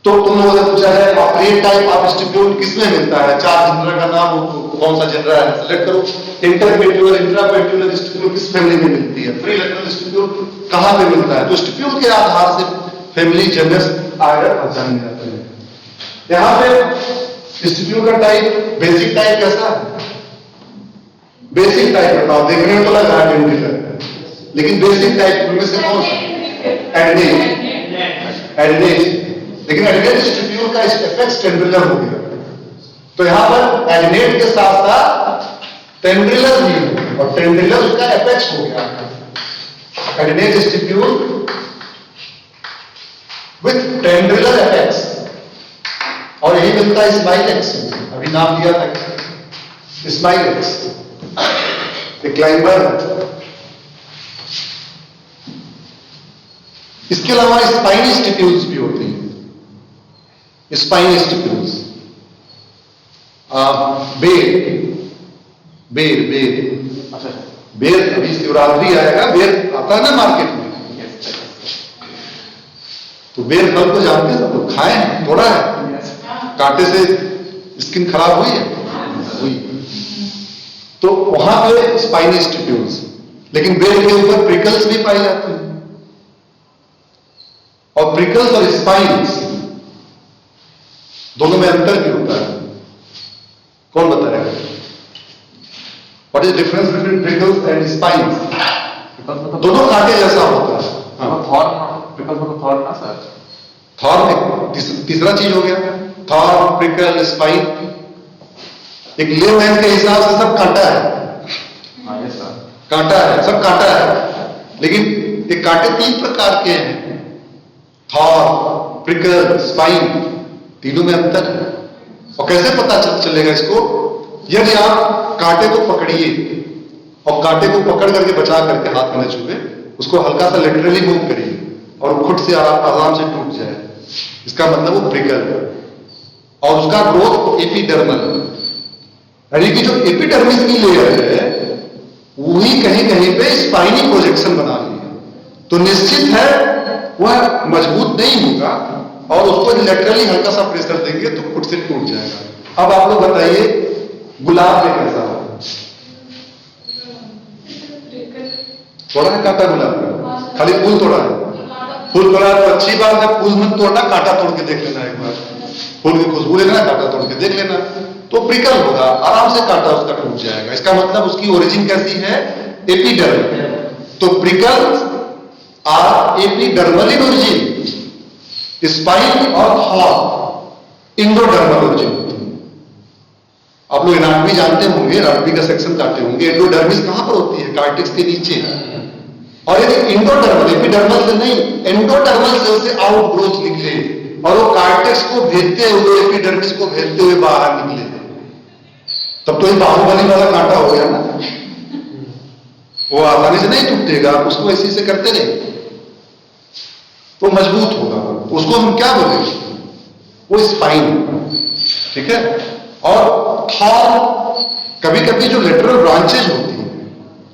तो तुम लोगों ने पूछा है ऑक्रिएट टाइप ऑफ स्टिप्यूल किसमें मिलता है? 4 जेनरा का नाम हो, कौन सा जेनरा है सेलेक्ट करो। इंटरपेट्यूलर, इंट्रापेट्यूलर स्टिप्यूल किस फैमिली में मिलती है? फ्री लेटरल स्टिप्यूल कहां पे मिलता है? तो स्टिप्यूल के आधार से फैमिली जनरस आर्डर पहचाने जाते हैं। यहां पे स्टिप्यूल का टाइप, बेसिक टाइप कैसा है? बेसिक टाइप बताओ, देखने में तो लग रहा है टेंडुलर, लेकिन बेसिक टाइप उनमें से कौन सा? एडनेट। लेकिन एडनेट स्टिप्यूल का एपेक्स टेंडुलर हो गया, तो यहां पर एडनेट के साथ साथ टेंडुलर भी है, और टेंडुलर उसका एपेक्स हो गया। एडनेट स्टिप्यूल विथ टेंडुलर एपेक्स, और यही मिलता है स्माइलेक्स। अभी नाम दिया था स्माइलेक्स, एक क्लाइंबर। इसके अलावा स्पाइनी स्टिप्यूल्स भी होती हैं, स्पाइनी स्टिप्यूल्स। बेर अच्छा बेर अभी शिवरात्रि आएगा, बेर आता है ना मार्केट में, तो बेर फल को जानते हैं सब लोग, खाए हैं, तोड़ा है, कांटे से स्किन खराब हुई है, हुई। तो वहां पे स्पाइनी स्टिप्यूल्स, लेकिन बेर के ऊपर प्रिकल्स भी पाई जाती हैं। और प्रिकल्स और स्पाइन्स दोनों में अंतर भी होता है, कौन बताएगा? What is difference between prickles and spines? दोनों कांटे जैसा होता है। थॉर्न ना सर, थॉर्न एक तीसरा चीज हो गया, थॉर्न, प्रिकल, स्पाइन। एक लेमैन के हिसाब से सब कांटा है, कांटा है, सब कांटा है, लेकिन ये कांटे 3 प्रकार के हैं, थॉर्न, प्रिकल, स्पाइन, तीनों में अंतर है। और कैसे पता चलेगा इसको? यदि आप कांटे को पकड़िए और कांटे को पकड़ करके बचा करके हाथ में न छुए, उसको हल्का सा लेटरली मूव करिए और खुद से आराम से टूट जाए, इसका मतलब वो प्रिकल है। और उसका ग्रोथ एपिडर्मल, यानी कि जो एपिडर्मिस की लेयर है वही कहीं कहीं पे स्पाइनी प्रोजेक्शन बना रही है, तो निश्चित है वह मजबूत नहीं होगा, और उसको लेटरली हल्का सा प्रेशर देंगे तो खुद से टूट जाएगा। अब आप लोग बताइए गुलाब में कैसा हो? तोड़ा है कांटा गुलाब का? खाली फूल तोड़ा है? फूल तोड़ा तो अच्छी बात है, फूल मत तोड़ना, कांटा तोड़ के देख लेना एक बार, फूल की खुशबू लेना, कांटा तोड़ के देख लेना, तो प्रिकल होगा, आराम से कांटा उसका टूट जाएगा। इसका मतलब उसकी ओरिजिन कैसी है? एपिडर्म। तो prickles are epidermal in origin, spine और हॉर्न इंडोडर्मल ओरिजिन। आप लोग एनाटॉमी जानते होंगे, एनाटॉमी का सेक्शन जाते होंगे। एंडोडर्मिस कहां पर होती है? कार्टेक्स के नीचे। और यदि इंडोडर्मल, एपिडर्मल से नहीं, एंडोडर्मल सेल से आउट ग्रोथ निकले और वो कार्टेक्स को भेजते हुए, एपिडर्मिस को भेजते हुए बाहर निकले, तब तो ये बाहुबली वाला कांटा हो गया ना। वो आसानी से नहीं टूटेगा, उसको ऐसे से करते रहे तो मजबूत होगा। उसको हम क्या बोलेंगे? वो स्पाइन, ठीक है। और थॉर्न, कभी कभी जो लेटरल ब्रांचेज होती हैं,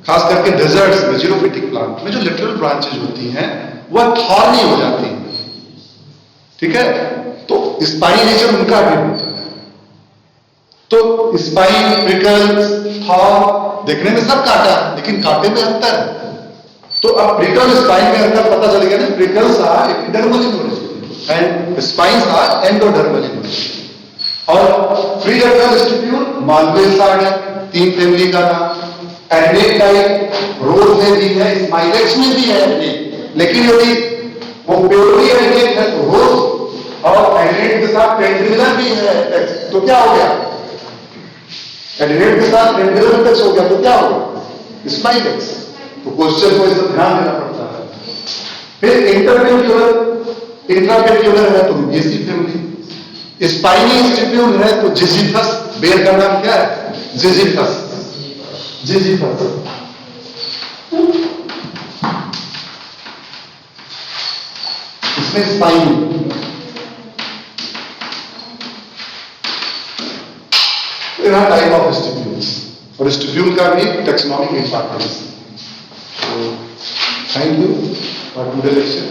खास करके डेजर्ट्स में, जीरोफिटिक प्लांट में जो लेटरल ब्रांचेज होती हैं वह थॉर्नी हो जाती हैं, ठीक है। तो स्पाइनेशन उनका भी होता है। तो स्पाइन, प्रिकल्स, थॉर्न देखने में सब कांटा है, लेकिन कांटे में अंतर है। तो अब प्रिकल स्पाइन में अंतर पता चल गया ना। Prickles are epidermal in origin and spines are endodermal in origin. और फ्री रेडिकल स्टिप्यूल मालवेल सार्ड है, 3 फैमिली का नाम। एडनेट टाइप रोज में भी है, स्माइलेक्स में भी है एडनेट। लेकिन यदि वो प्योरली एडनेट है तो रोज, और एडनेट के साथ पेंड्रिलर भी है तो क्या हो गया? एडनेट के साथ पेंड्रिलर टच हो गया तो क्या हो गया? स्माइलेक्स। तो क्वेश्चन को इससे ध्यान देना पड़ता है। फिर इंटरपेंडिकुलर, इंट्रापेंडिकुलर है तो बेसी फैमिली। स्पाइनी स्टिप्यूल है तो जिजिफस। बेर का नाम क्या है? Ziziphus, Ziziphus. इसमें स्पाइनी। टाइप ऑफ स्टिप्यूल्स, और स्टिप्यूल का भी taxonomic importance. Thank you for today lecture.